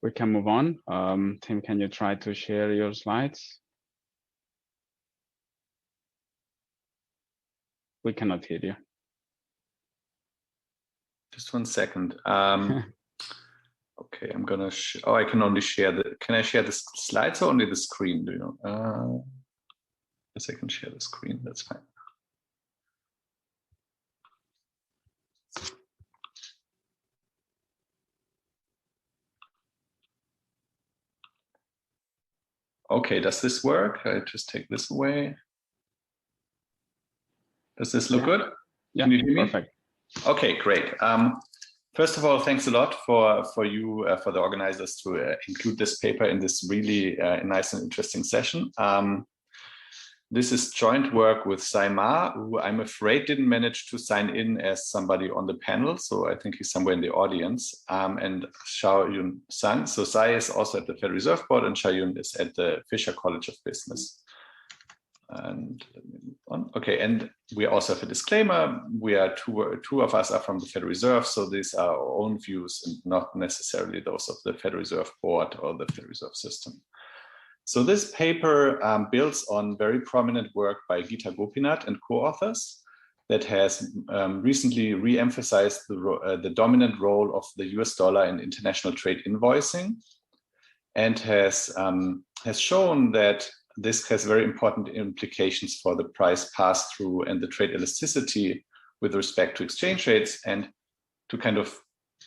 [SPEAKER 1] we can move on. Tim, can you try to share your slides? We cannot hear you.
[SPEAKER 6] Just 1 second. Okay, I'm gonna. I can only share the. Can I share the slides or only the screen? Do you know? Yes, I can share the screen. That's fine. Okay, does this work? I just take this away. Does this look good?
[SPEAKER 1] Yeah,
[SPEAKER 6] can you hear me?
[SPEAKER 1] Perfect.
[SPEAKER 6] Okay, great. First of all, thanks a lot for you, for the organizers to include this paper in this really nice and interesting session. This is joint work with Sai Ma, who I'm afraid didn't manage to sign in as somebody on the panel. So I think he's somewhere in the audience. And Xiaoyun Sang. So Sai is also at the Federal Reserve Board and Xiaoyun is at the Fisher College of Business. And let me move on. Okay, and we also have a disclaimer. We are two of us are from the Federal Reserve, so these are our own views and not necessarily those of the Federal Reserve Board or the Federal Reserve System. So this paper builds on very prominent work by Gita Gopinath and co-authors that has recently re-emphasized the dominant role of the US dollar in international trade invoicing, and has shown that this has very important implications for the price pass-through and the trade elasticity with respect to exchange rates. And to kind of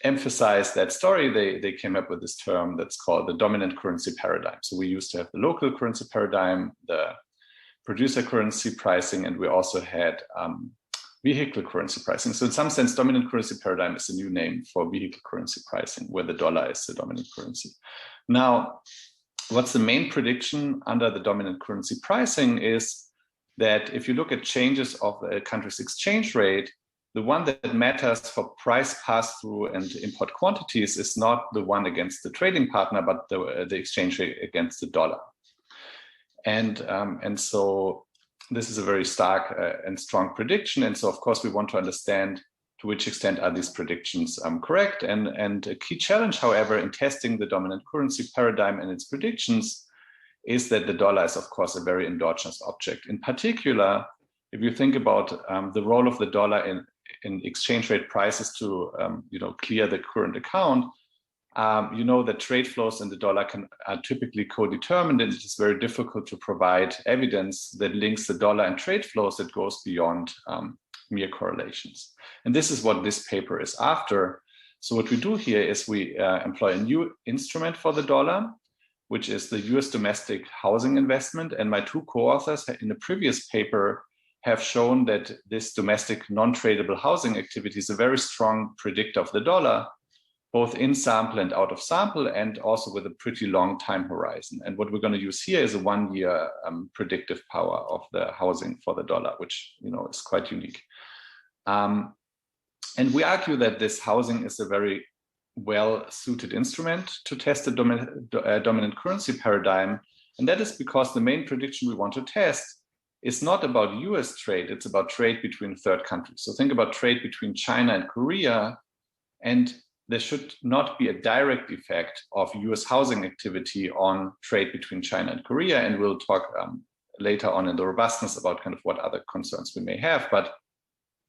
[SPEAKER 6] emphasize that story, they came up with this term that's called the dominant currency paradigm. So we used to have the local currency paradigm, the producer currency pricing, and we also had vehicle currency pricing. So in some sense, dominant currency paradigm is a new name for vehicle currency pricing, where the dollar is the dominant currency. Now, what's the main prediction under the dominant currency pricing is that if you look at changes of a country's exchange rate, the one that matters for price pass-through and import quantities is not the one against the trading partner, but the exchange rate against the dollar. And so this is a very stark and strong prediction. And so, of course, we want to understand to which extent are these predictions correct. And a key challenge, however, in testing the dominant currency paradigm and its predictions is that the dollar is, of course, a very endogenous object. In particular, if you think about the role of the dollar in exchange rate prices to clear the current account, you know that trade flows in the dollar are typically co-determined, and it is very difficult to provide evidence that links the dollar and trade flows that goes beyond mere correlations. And this is what this paper is after. So what we do here is we employ a new instrument for the dollar, which is the US domestic housing investment. And my two co-authors in the previous paper have shown that this domestic non-tradable housing activity is a very strong predictor of the dollar, both in sample and out of sample, and also with a pretty long time horizon. And what we're going to use here is a 1 year predictive power of the housing for the dollar, which is quite unique. And we argue that this housing is a very well-suited instrument to test the dominant currency paradigm. And that is because the main prediction we want to test is not about US trade, it's about trade between third countries. So think about trade between China and Korea, and there should not be a direct effect of US housing activity on trade between China and Korea. And we'll talk later on in the robustness about kind of what other concerns we may have. But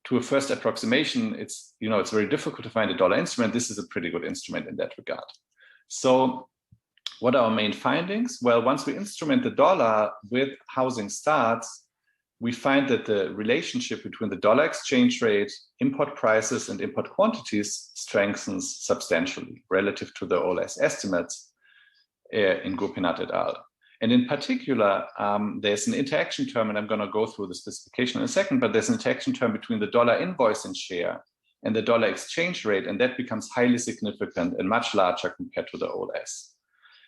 [SPEAKER 6] to a first approximation, it's very difficult to find a dollar instrument. This is a pretty good instrument in that regard. So what are our main findings? Well, once we instrument the dollar with housing starts, we find that the relationship between the dollar exchange rate, import prices, and import quantities strengthens substantially relative to the OLS estimates in Gopinath et al. And in particular, there's an interaction term, and I'm going to go through the specification in a second, but there's an interaction term between the dollar invoicing share and the dollar exchange rate, and that becomes highly significant and much larger compared to the OLS.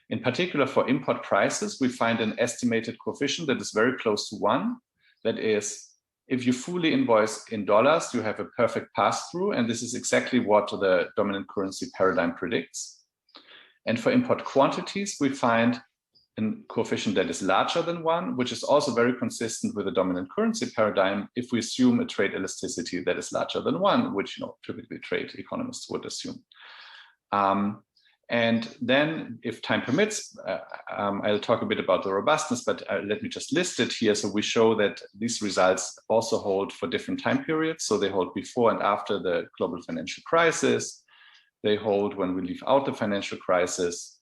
[SPEAKER 6] In particular, for import prices, we find an estimated coefficient that is very close to 1. That is, if you fully invoice in dollars, you have a perfect pass-through, and this is exactly what the dominant currency paradigm predicts. And for import quantities, we find a coefficient that is larger than 1, which is also very consistent with the dominant currency paradigm if we assume a trade elasticity that is larger than 1, which typically trade economists would assume. And then, if time permits, I'll talk a bit about the robustness, but let me just list it here. So we show that these results also hold for different time periods. So they hold before and after the global financial crisis. They hold when we leave out the financial crisis.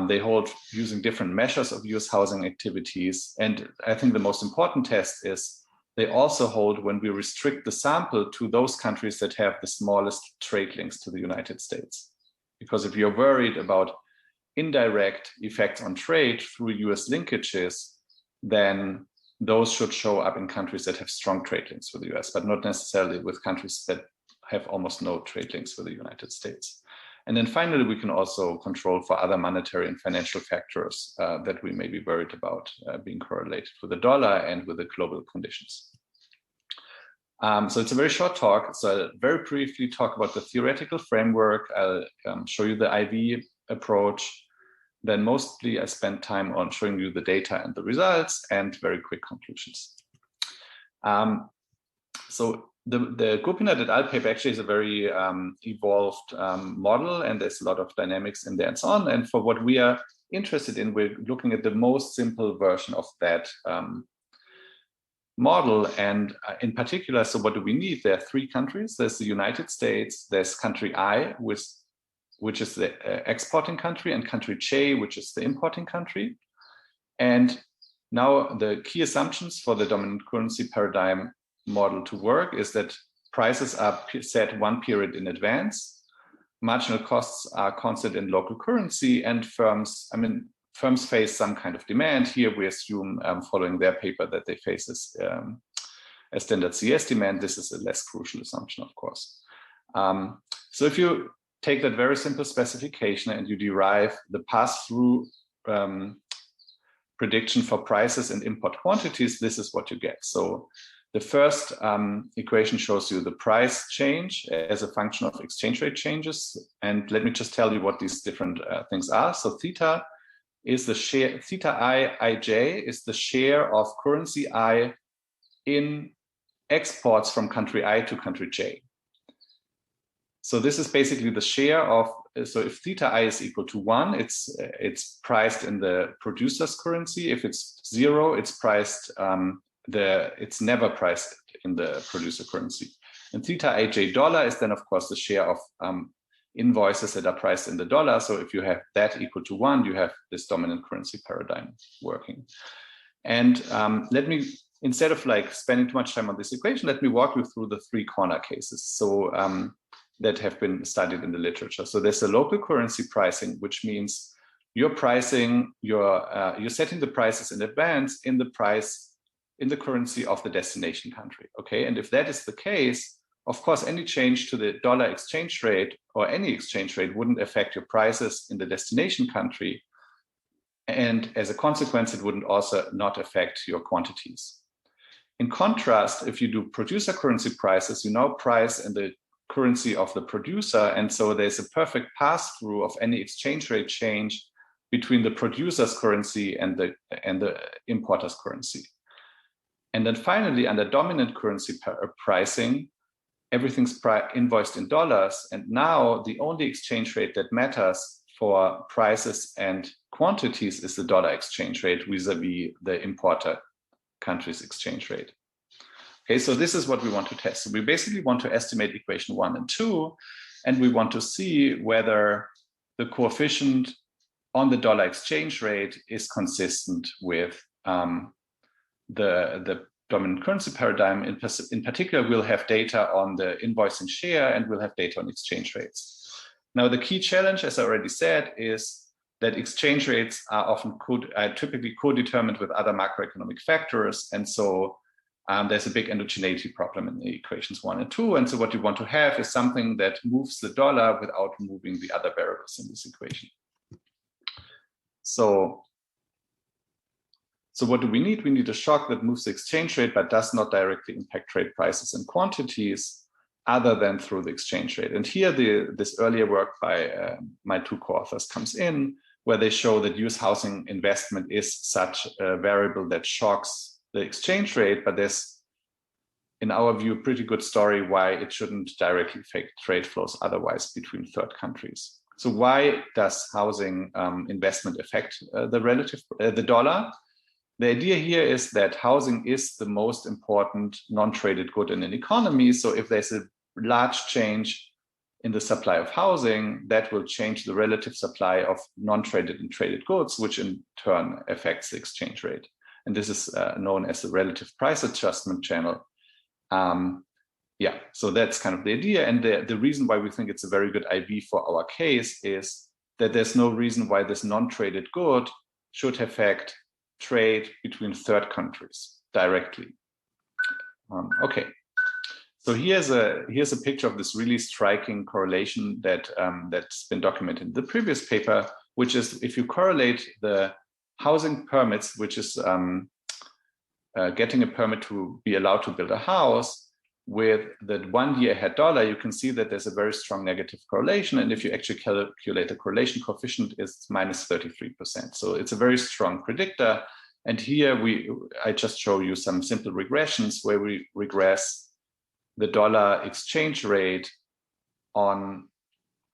[SPEAKER 6] They hold using different measures of US housing activities. And I think the most important test is they also hold when we restrict the sample to those countries that have the smallest trade links to the United States. Because if you're worried about indirect effects on trade through US linkages, then those should show up in countries that have strong trade links with the US, but not necessarily with countries that have almost no trade links with the United States. And then finally, we can also control for other monetary and financial factors that we may be worried about being correlated with the dollar and with the global conditions. So it's a very short talk. So I'll very briefly talk about the theoretical framework. I'll show you the IV approach. Then mostly I spend time on showing you the data and the results and very quick conclusions. So the Gopinath et al. Paper actually is a very evolved model, and there's a lot of dynamics in there and so on. And for what we are interested in, we're looking at the most simple version of that model. And in particular, so what do we need? There are 3 countries. There's the United States, there's country I, which is the exporting country, and country J, which is the importing country. And now the key assumptions for the dominant currency paradigm model to work is that prices are set 1 period in advance. marginal costs are constant in local currency, and firms face some kind of demand. Here we assume, following their paper, that they face a standard CS demand. This is a less crucial assumption, of course. So if you take that very simple specification and you derive the pass-through prediction for prices and import quantities, this is what you get. So the first equation shows you the price change as a function of exchange rate changes. And let me just tell you what these different things are. So theta is the share, theta ij is the share of currency I in exports from country I to country J. So this is basically the share of, so if theta I is equal to 1, it's priced in the producer's currency. If it's 0, it's priced, it's never priced in the producer currency. And theta ij dollar is then, of course, the share of invoices that are priced in the dollar. So if you have that equal to 1, you have this dominant currency paradigm working. And let me, instead of like spending too much time on this equation, let me walk you through the 3 corner cases. So that have been studied in the literature. So there's a local currency pricing, which means you're pricing, you're setting the prices in advance in the currency of the destination country. Okay, and if that is the case, of course, any change to the dollar exchange rate or any exchange rate wouldn't affect your prices in the destination country. And as a consequence, it wouldn't also not affect your quantities. In contrast, if you do producer currency prices, you now price in the currency of the producer. And so there's a perfect pass-through of any exchange rate change between the producer's currency and the importer's currency. And then finally, under dominant currency pricing, everything's invoiced in dollars. And now the only exchange rate that matters for prices and quantities is the dollar exchange rate vis-a-vis the importer country's exchange rate. Okay, so this is what we want to test. So we basically want to estimate equation 1 and 2, and we want to see whether the coefficient on the dollar exchange rate is consistent with the dominant currency paradigm. In particular, we'll have data on the invoicing share, and we'll have data on exchange rates. Now, the key challenge, as I already said, is that exchange rates are often typically co-determined with other macroeconomic factors, and so there's a big endogeneity problem in the equations 1 and 2. And so what you want to have is something that moves the dollar without moving the other variables in this equation. So what do we need? We need a shock that moves the exchange rate but does not directly impact trade prices and quantities other than through the exchange rate. And here this earlier work by my 2 co-authors comes in, where they show that US housing investment is such a variable that shocks the exchange rate, but there's, in our view, a pretty good story why it shouldn't directly affect trade flows otherwise between third countries. So why does housing investment affect the dollar? The idea here is that housing is the most important non-traded good in an economy. So if there's a large change in the supply of housing, that will change the relative supply of non-traded and traded goods, which in turn affects the exchange rate. And this is known as the relative price adjustment channel. Yeah, so that's kind of the idea. And the reason why we think it's a very good IV for our case is that there's no reason why this non-traded good should affect trade between third countries directly. Okay, so here's a picture of this really striking correlation that's been documented in the previous paper, which is if you correlate the housing permits, which is getting a permit to be allowed to build a house, with the 1 year ahead dollar, you can see that there's a very strong negative correlation. And if you actually calculate the correlation coefficient, it's minus 33%. So it's a very strong predictor. And here I just show you some simple regressions where we regress the dollar exchange rate on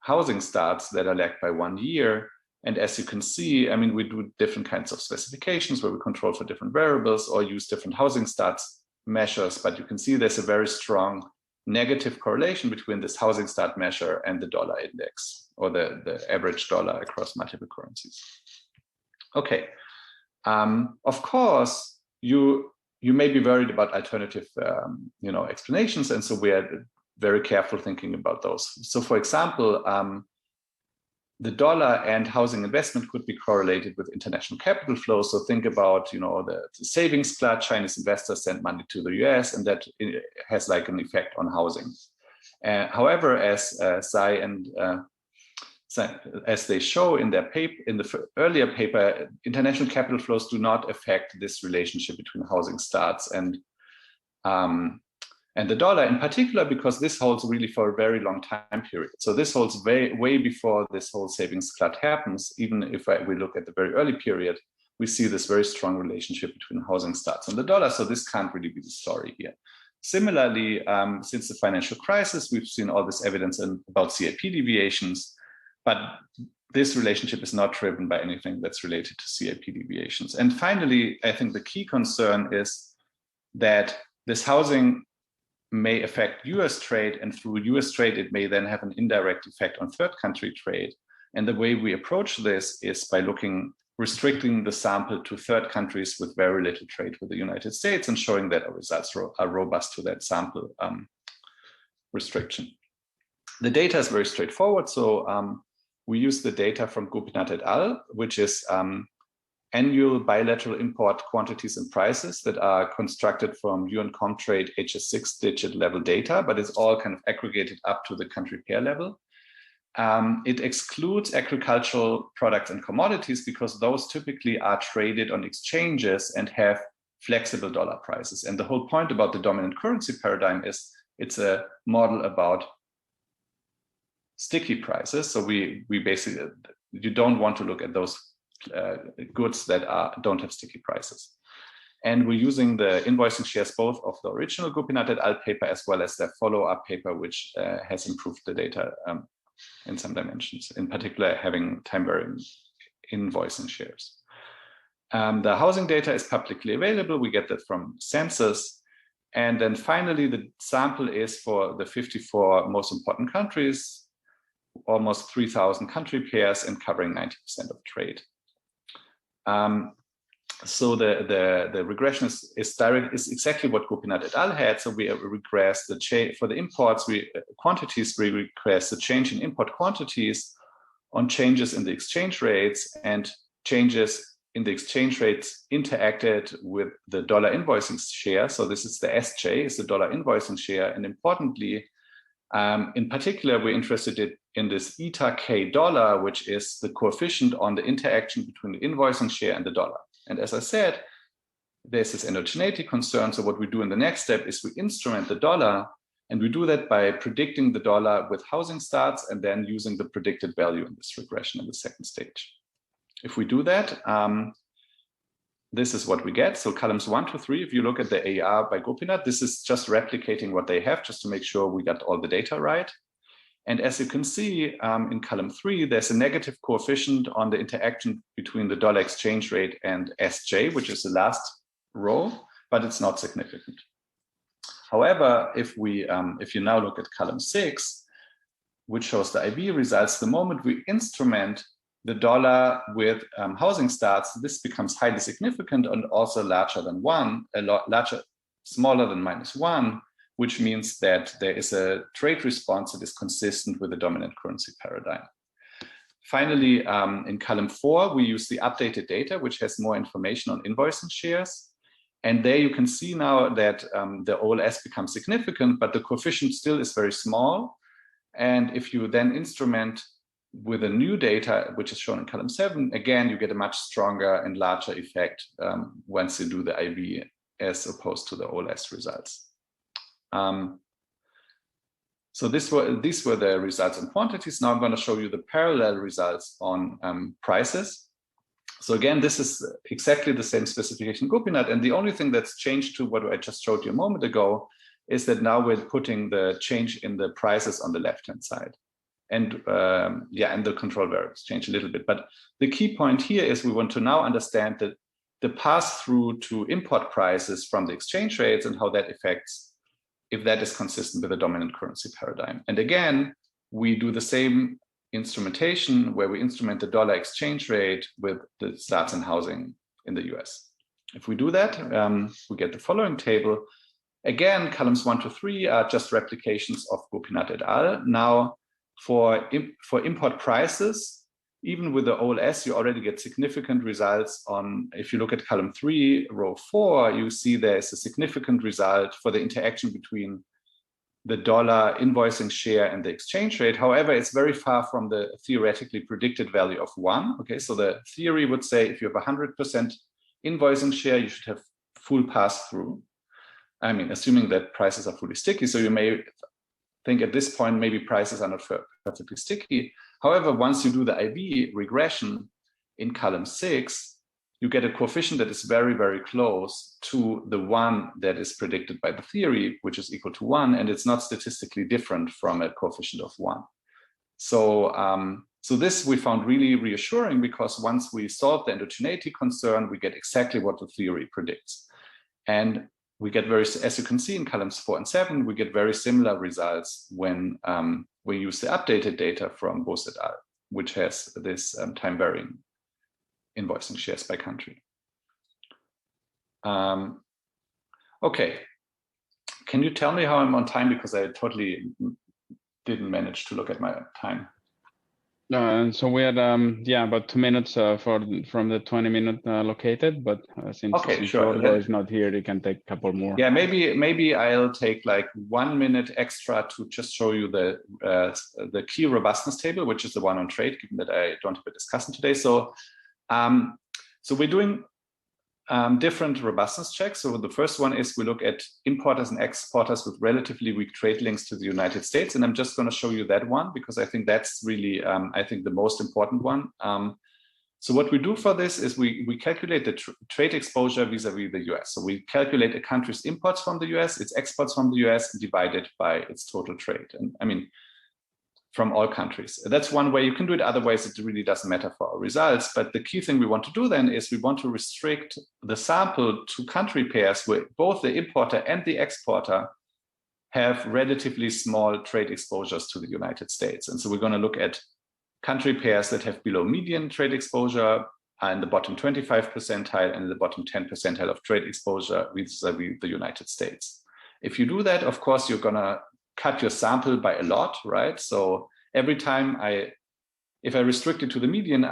[SPEAKER 6] housing starts that are lagged by 1 year. And as you can see, I mean, we do different kinds of specifications where we control for different variables or use different housing starts measures, but you can see there's a very strong negative correlation between this housing start measure and the dollar index, or the average dollar across multiple currencies. Okay, of course, you may be worried about alternative explanations, and so we are very careful thinking about those. So for example, the dollar and housing investment could be correlated with international capital flow. So think about, you know, the savings glut, Chinese investors send money to the US, and that has like an effect on housing. However, as Sai and as they show in their paper, in the earlier paper, international capital flows do not affect this relationship between housing starts and the dollar, in particular, because this holds really for a very long time period. So this holds way before this whole savings glut happens. Even if we look at the very early period, we see this very strong relationship between housing starts and the dollar. So this can't really be the story here. Similarly, since the financial crisis, we've seen all this evidence about CAP deviations, but this relationship is not driven by anything that's related to CAP deviations. And finally, I think the key concern is that this housing may affect US trade, and through US trade, it may then have an indirect effect on third country trade. And the way we approach this is by restricting the sample to third countries with very little trade with the United States and showing that our results are robust to that sample restriction. The data is very straightforward. So we use the data from Gumpert et al., which is annual bilateral import quantities and prices that are constructed from UN Comtrade HS6 digit level data, but it's all kind of aggregated up to the country pair level. It excludes agricultural products and commodities because those typically are traded on exchanges and have flexible dollar prices. And the whole point about the dominant currency paradigm is it's a model about sticky prices. So we basically, you don't want to look at those goods that don't have sticky prices. And we're using the invoicing shares both of the original Gumpert et al. Paper as well as their follow-up paper, which has improved the data in some dimensions, in particular having time-varying invoicing shares. The housing data is publicly available. We get that from Census. And then finally, the sample is for the 54 most important countries, almost 3,000 country pairs and covering 90% of trade. So the regression is exactly what Gumpert et al. Had. So we regress the change for the imports, quantities, we regress the change in import quantities on changes in the exchange rates, and changes in the exchange rates interacted with the dollar invoicing share. So this is the SJ, is the dollar invoicing share. And importantly, in particular, we're interested in this eta K dollar, which is the coefficient on the interaction between the invoicing share and the dollar. And as I said, there's this heterogeneity concern. So what we do in the next step is we instrument the dollar, and we do that by predicting the dollar with housing starts and then using the predicted value in this regression in the second stage. If we do that, this is what we get. So columns 1 to 3, if you look at the AR by Gumpert, this is just replicating what they have just to make sure we got all the data right. And as you can see in column 3, there's a negative coefficient on the interaction between the dollar exchange rate and SJ, which is the last row, but it's not significant. However, if you now look at column 6, which shows the IB results, the moment we instrument the dollar with housing starts, this becomes highly significant and also larger than 1, smaller than -1, which means that there is a trade response that is consistent with the dominant currency paradigm. Finally, in column 4, we use the updated data, which has more information on invoicing shares. And there you can see now that the OLS becomes significant, but the coefficient still is very small. And if you then instrument with the new data, which is shown in column 7, again, you get a much stronger and larger effect once you do the IB as opposed to the OLS results. So these were the results on quantities. Now I'm going to show you the parallel results on prices. So again, this is exactly the same specification Gumpert, and the only thing that's changed to what I just showed you a moment ago is that now we're putting the change in the prices on the left-hand side. And and the control variables change a little bit. But the key point here is we want to now understand that the pass-through to import prices from the exchange rates and how that affects, if that is consistent with the dominant currency paradigm. And again, we do the same instrumentation where we instrument the dollar exchange rate with the starts in housing in the US. If we do that, we get the following table. Again, columns 1 to 3 are just replications of Gopinath et al. Now, for import prices, even with the OLS, you already get significant results on, if you look at column 3, row 4, you see there's a significant result for the interaction between the dollar invoicing share and the exchange rate. However, it's very far from the theoretically predicted value of 1. Okay, so the theory would say if you have 100% invoicing share, you should have full pass-through. I mean, assuming that prices are fully sticky. So you may think at this point, maybe prices are not perfectly sticky. However, once you do the IV regression in column 6, you get a coefficient that is very, very close to the one that is predicted by the theory, which is equal to 1, and it's not statistically different from a coefficient of 1. So, so this we found really reassuring, because once we solve the endogeneity concern, we get exactly what the theory predicts. And we get very, as you can see in columns 4 and 7, we get very similar results when we use the updated data from Bose et al., which has this time varying invoicing shares by country. Okay, can you tell me how I'm on time, because I totally didn't manage to look at my time.
[SPEAKER 1] So we had about 2 minutes from the 20-minute located, but since Georgios is not here, they can take a couple more.
[SPEAKER 6] Yeah, maybe I'll take like 1 minute extra to just show you the key robustness table, which is the one on trade, given that I don't have a discussant today. So so we're doing different robustness checks. So the first one is we look at importers and exporters with relatively weak trade links to the United States. And I'm just going to show you that one, because I think that's really, I think, the most important one. So what we do for this is we calculate the trade exposure vis-a-vis the US. So we calculate a country's imports from the US, its exports from the US, and divide it by its total trade. And I mean, from all countries. That's one way. You can do it other ways. It really doesn't matter for our results. But the key thing we want to do then is we want to restrict the sample to country pairs where both the importer and the exporter have relatively small trade exposures to the United States. And so we're going to look at country pairs that have below median trade exposure in the bottom 25 percentile and in the bottom 10 percentile of trade exposure vis-a-vis the United States. If you do that, of course, you're going to cut your sample by a lot, right? So every time if I restrict it to the median,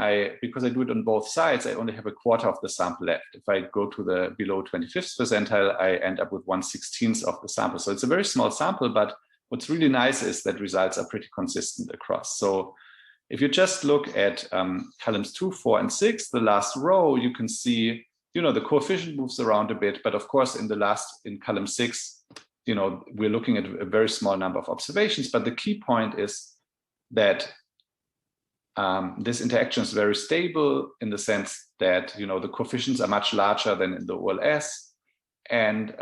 [SPEAKER 6] because I do it on both sides, I only have a quarter of the sample left. If I go to the below 25th percentile, I end up with 1/16 of the sample. So it's a very small sample, but what's really nice is that results are pretty consistent across. So if you just look at columns 2, 4, and 6, the last row, you can see, the coefficient moves around a bit, but of course in column 6, we're looking at a very small number of observations, but the key point is that this interaction is very stable in the sense that, the coefficients are much larger than in the OLS, and,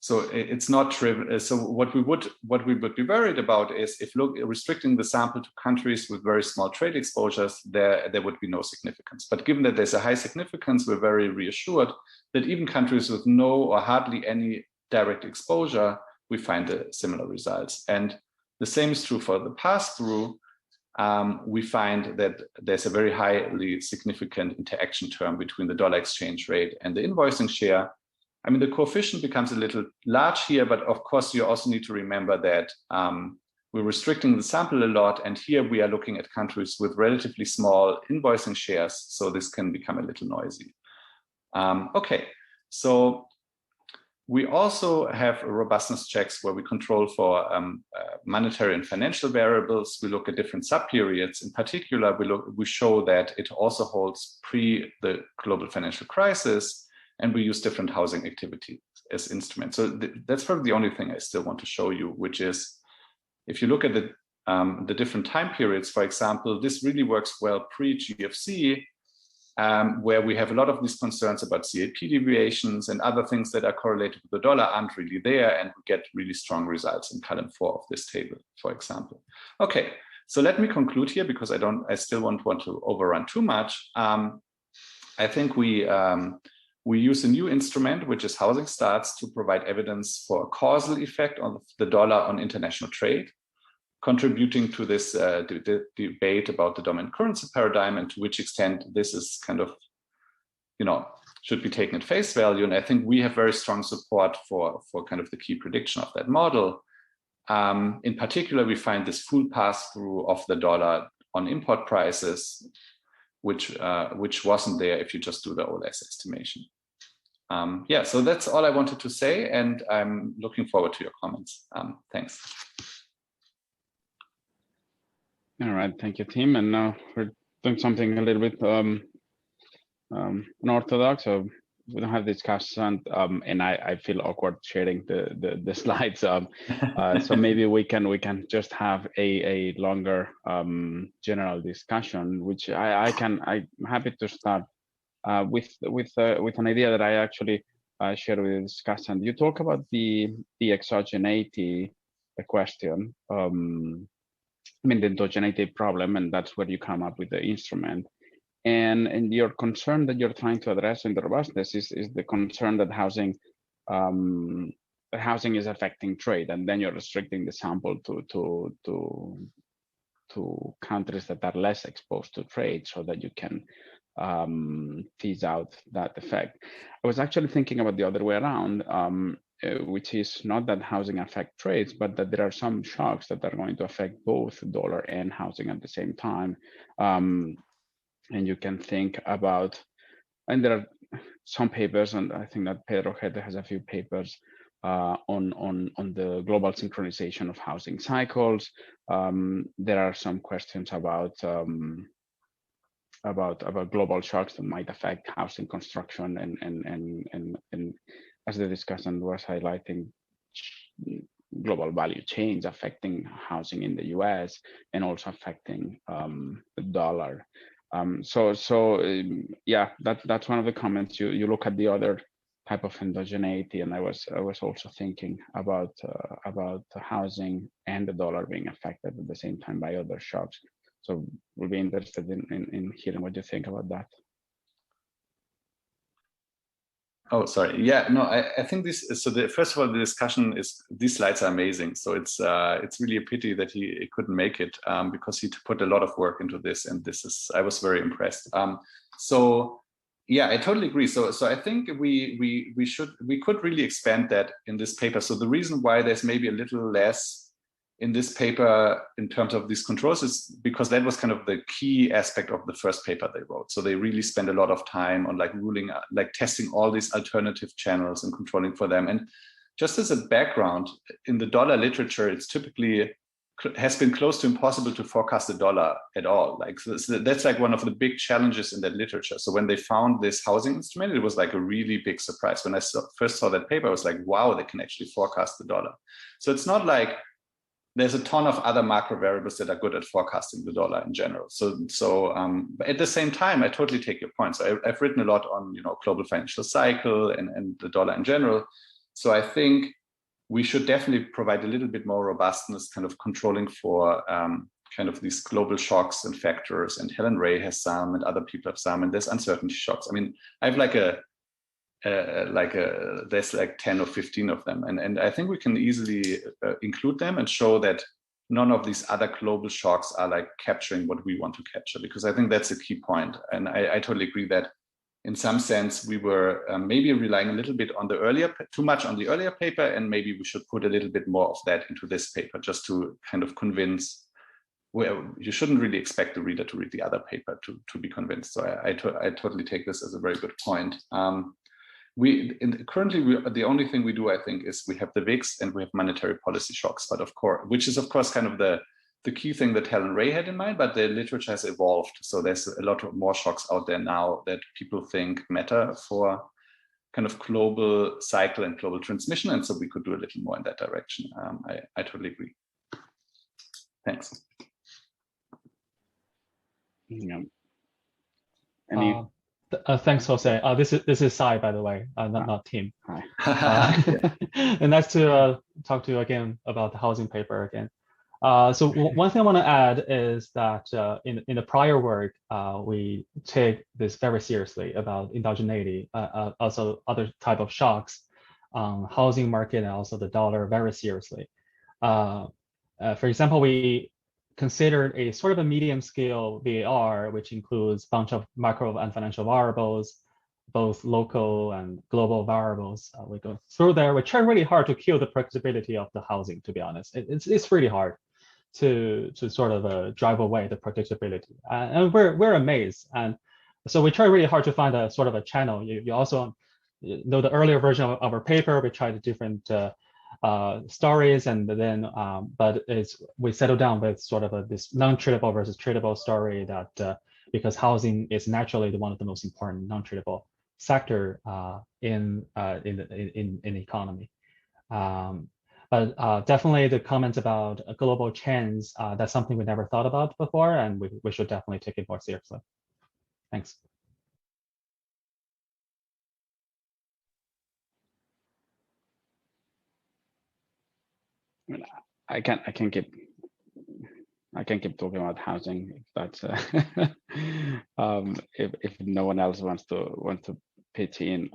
[SPEAKER 6] so it's not trivial. So what we would be worried about is if restricting the sample to countries with very small trade exposures, there would be no significance. But given that there's a high significance, we're very reassured that even countries with no or hardly any direct exposure, we find similar results. And the same is true for the pass-through. We find that there's a very highly significant interaction term between the dollar exchange rate and the invoicing share. I mean, the coefficient becomes a little large here, but of course, you also need to remember that we're restricting the sample a lot. And here we are looking at countries with relatively small invoicing shares. So this can become a little noisy. Okay, so we also have robustness checks where we control for monetary and financial variables. We look at different subperiods. In particular, we show that it also holds pre the global financial crisis. And we use different housing activity as instruments. So that's probably the only thing I still want to show you, which is if you look at the different time periods, for example, this really works well pre-GFC, where we have a lot of these concerns about CAP deviations and other things that are correlated with the dollar aren't really there, and we get really strong results in column 4 of this table, for example. Okay, so let me conclude here because I still won't want to overrun too much. I think we use a new instrument, which is housing starts, to provide evidence for a causal effect on the dollar on international trade, contributing to this debate about the dominant currency paradigm and to which extent this is kind of, should be taken at face value. And I think we have very strong support for kind of the key prediction of that model. In particular, we find this full pass-through of the dollar on import prices, which wasn't there if you just do the OLS estimation. Yeah, so that's all I wanted to say, and I'm looking forward to your comments. Thanks.
[SPEAKER 1] All right, thank you, Tim. And now we're doing something a little bit unorthodox. So we don't have Discussant, and I feel awkward sharing the slides. So maybe we can just have a longer general discussion, which I'm happy to start with an idea that I actually shared with Discussant. You talk about the exogeneity question. I mean, the endogeneity problem, and that's where you come up with the instrument. And your concern that you're trying to address in the robustness is the concern that housing is affecting trade, and then you're restricting the sample to countries that are less exposed to trade, so that you can tease out that effect. I was actually thinking about the other way around, which is not that housing affect trades, but that there are some shocks that are going to affect both dollar and housing at the same time. And you can think about, and there are some papers, and I think that Pedro Hete has a few papers on the global synchronization of housing cycles. There are some questions about global shocks that might affect housing construction, and as the discussant was highlighting, global value chains affecting housing in the US and also affecting the dollar. Yeah, that's one of the comments. You look at the other type of endogeneity, and I was also thinking about housing and the dollar being affected at the same time by other shocks. So we'll be interested in hearing what you think about that.
[SPEAKER 6] Oh, sorry. Yeah, no, I think this. So first of all, the discussion is, these slides are amazing. So it's really a pity that he couldn't make it, because he put a lot of work into this, and I was very impressed. So yeah, I totally agree. So I think we could really expand that in this paper. So the reason why there's maybe a little less in this paper in terms of these controls is because that was kind of the key aspect of the first paper they wrote. So they really spend a lot of time on testing all these alternative channels and controlling for them. And just as a background, in the dollar literature, it's typically has been close to impossible to forecast the dollar at all. So that's like one of the big challenges in that literature. So when they found this housing instrument, it was like a really big surprise. When I first saw that paper, I was like, wow, they can actually forecast the dollar. So it's not like there's a ton of other macro variables that are good at forecasting the dollar in general. So but at the same time, I totally take your point. So I've written a lot on global financial cycle and the dollar in general. So I think we should definitely provide a little bit more robustness, kind of controlling for kind of these global shocks and factors. And Helen Ray has some, and other people have some, and there's uncertainty shocks. I mean, I have there's like 10 or 15 of them, and I think we can easily include them and show that none of these other global shocks are like capturing what we want to capture, because I think that's a key point. And I totally agree that in some sense we were maybe relying a little bit on too much on the earlier paper, and maybe we should put a little bit more of that into this paper, just to kind of convince. Well, you shouldn't really expect the reader to read the other paper to be convinced. So I totally take this as a very good point. Currently, the only thing we do, I think, is we have the VIX and we have monetary policy shocks, but of course, which is of course kind of the key thing that Helen Ray had in mind, but the literature has evolved. So there's a lot more shocks out there now that people think matter for kind of global cycle and global transmission. And so we could do a little more in that direction. I totally agree. Thanks.
[SPEAKER 1] Yeah.
[SPEAKER 7] Thanks, Jose. This is Sai, by the way, not Tim.
[SPEAKER 1] Hi.
[SPEAKER 7] And nice to talk to you again about the housing paper again. So one thing I want to add is that in the prior work, we take this very seriously about endogeneity, also other type of shocks, housing market, and also the dollar very seriously. For example, we considered a sort of a medium scale VAR, which includes a bunch of macro and financial variables, both local and global variables. We go through there. We try really hard to kill the predictability of the housing, to be honest. It's really hard to sort of drive away the predictability. And we're amazed. And so we try really hard to find a sort of a channel. You also know the earlier version of our paper, we tried different stories, and then but we settled down with sort of this non-tradable versus tradable story that because housing is naturally one of the most important non-tradable sector in the economy. But definitely the comments about global trends, that's something we never thought about before, and we should definitely take it more seriously. Thanks.
[SPEAKER 1] I can keep talking about housing if that's if no one else wants to pitch in.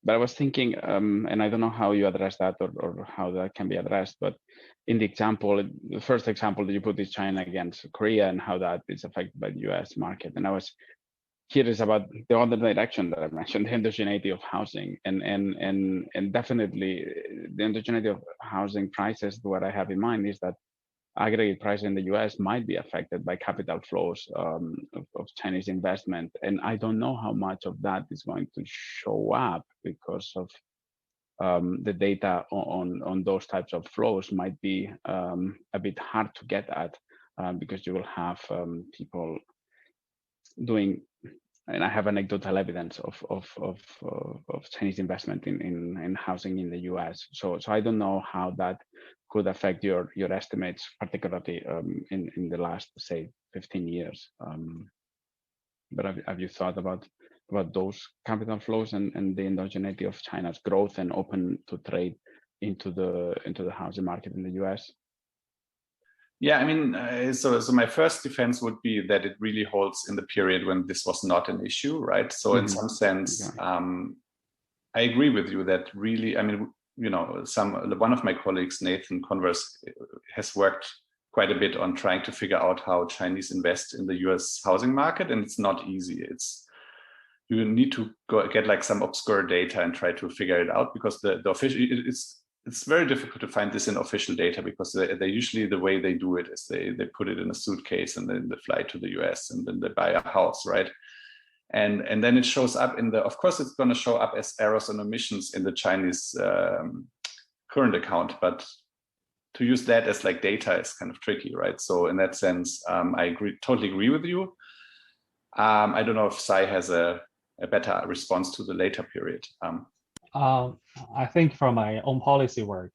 [SPEAKER 1] But I was thinking, and I don't know how you address that or how that can be addressed, but in the example, the first example that you put is China against Korea and how that is affected by the US market. And I was curious about the other direction that I mentioned, the endogeneity of housing, and definitely the endogeneity of housing prices. What I have in mind is that aggregate price in the US might be affected by capital flows of Chinese investment. And I don't know how much of that is going to show up because of the data on those types of flows might be a bit hard to get at because you will have people doing, and I have anecdotal evidence of Chinese investment in housing in the US. So I don't know how that could affect your estimates, particularly in the last, say, 15 years. But have you thought about those capital flows and the endogeneity of China's growth and open to trade into the housing market in the US?
[SPEAKER 6] Yeah, I mean, so my first defense would be that it really holds in the period when this was not an issue, right? So in some sense, I agree with you that really, I mean, you know, one of my colleagues, Nathan Converse, has worked quite a bit on trying to figure out how Chinese invest in the US housing market, and it's not easy. You need to get like some obscure data and try to figure it out, because the official, it's very difficult to find this in official data, because they usually, the way they do it is they put it in a suitcase and then they fly to the US and then they buy a house, right? And then it shows up of course it's going to show up as errors and omissions in the Chinese current account, but to use that as like data is kind of tricky, right? So in that sense, I totally agree with you. I don't know if Sai has a better response to the later period.
[SPEAKER 7] I think from my own policy work,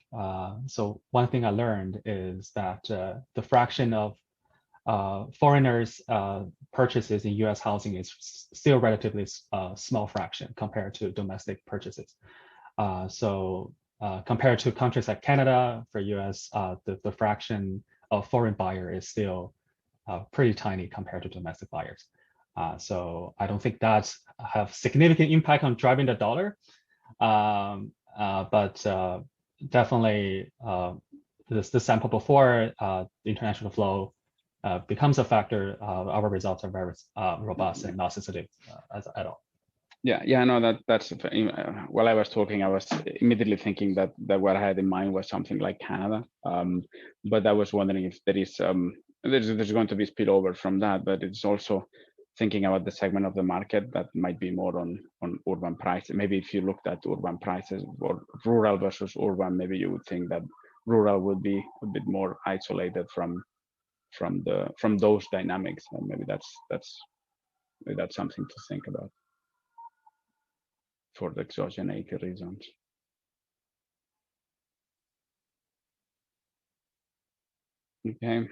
[SPEAKER 7] so one thing I learned is that the fraction of foreigners' purchases in US housing is still relatively small fraction compared to domestic purchases. So compared to countries like Canada, for US, the fraction of foreign buyer is still pretty tiny compared to domestic buyers. So I don't think that have significant impact on driving the dollar. But definitely the sample before the international flow becomes a factor, our results are very robust and not sensitive at all.
[SPEAKER 1] Yeah, no, that's while I was talking, I was immediately thinking that what I had in mind was something like Canada, but I was wondering if there is there's going to be spillover from that, but it's also thinking about the segment of the market that might be more on urban prices. Maybe if you looked at urban prices or rural versus urban, maybe you would think that rural would be a bit more isolated from those dynamics. And maybe that's something to think about for the exogenate reasons. Okay.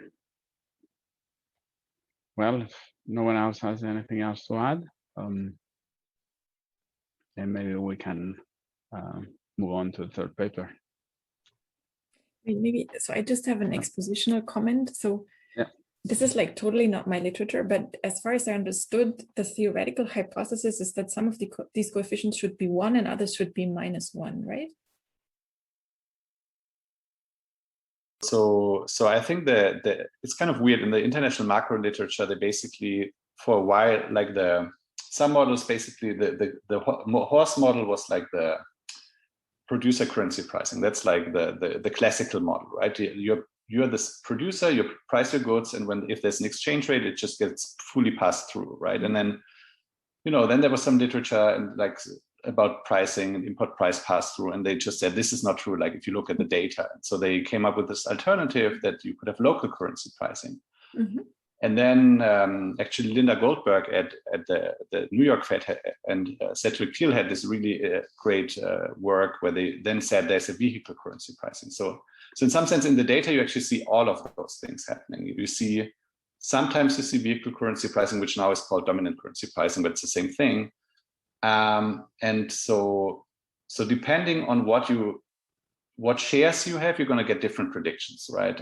[SPEAKER 1] Well, if no one else has anything else to add, then maybe we can move on to the third paper.
[SPEAKER 5] Maybe, so I just have an expositional comment. So
[SPEAKER 1] yeah.
[SPEAKER 5] This is like totally not my literature, but as far as I understood, the theoretical hypothesis is that some of these coefficients should be 1 and others should be -1, right?
[SPEAKER 6] So I think that it's kind of weird in the international macro literature. They basically, for a while, like some models, basically the horse model was like the producer currency pricing. That's like the classical model, right? You're this producer, you price your goods, and if there's an exchange rate, it just gets fully passed through, right? And then, then there was some literature and like about pricing and import price pass through, and they just said this is not true. Like if you look at the data, so they came up with this alternative that you could have local currency pricing. Mm-hmm. And then actually Linda Goldberg at the New York Fed and Cedric Thiel had this really great work where they then said there's a vehicle currency pricing. So in some sense in the data, you actually see all of those things happening. Sometimes you see vehicle currency pricing, which now is called dominant currency pricing, but it's the same thing. And so depending on what shares you have, you're going to get different predictions, right?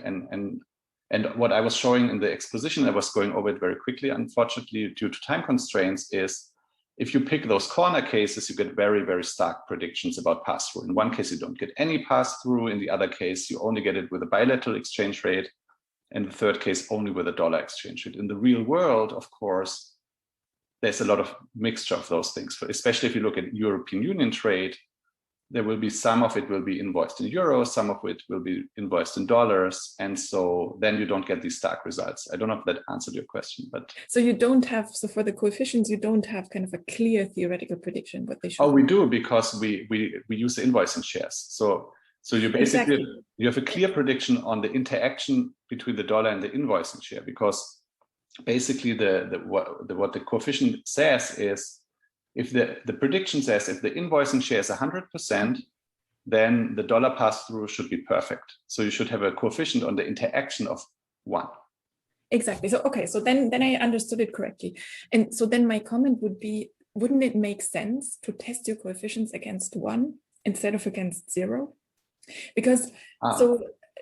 [SPEAKER 6] And what I was showing in the exposition, I was going over it very quickly, unfortunately, due to time constraints, is if you pick those corner cases, you get very, very stark predictions about pass-through. In one case, you don't get any pass-through. In the other case, you only get it with a bilateral exchange rate. And the third case, only with a dollar exchange rate. In the real world, of course, there's a lot of mixture of those things, especially if you look at European Union trade. There will be some of it will be invoiced in euros, some of it will be invoiced in dollars. And so then you don't get these stark results. I don't know if that answered your question, but. So you don't have, so for the coefficients, you don't have kind of a clear theoretical prediction what they should. Oh, we do, because we use the invoicing shares. So you basically, you have a clear prediction on the interaction between the dollar and the invoicing share, because basically what the coefficient says is, if the prediction says if the invoicing share is 100%, then the dollar pass-through should be perfect. So you should have a coefficient on the interaction of 1. Exactly. So, okay, so then I understood it correctly. And so then my comment would be, wouldn't it make sense to test your coefficients against 1 instead of against 0? Because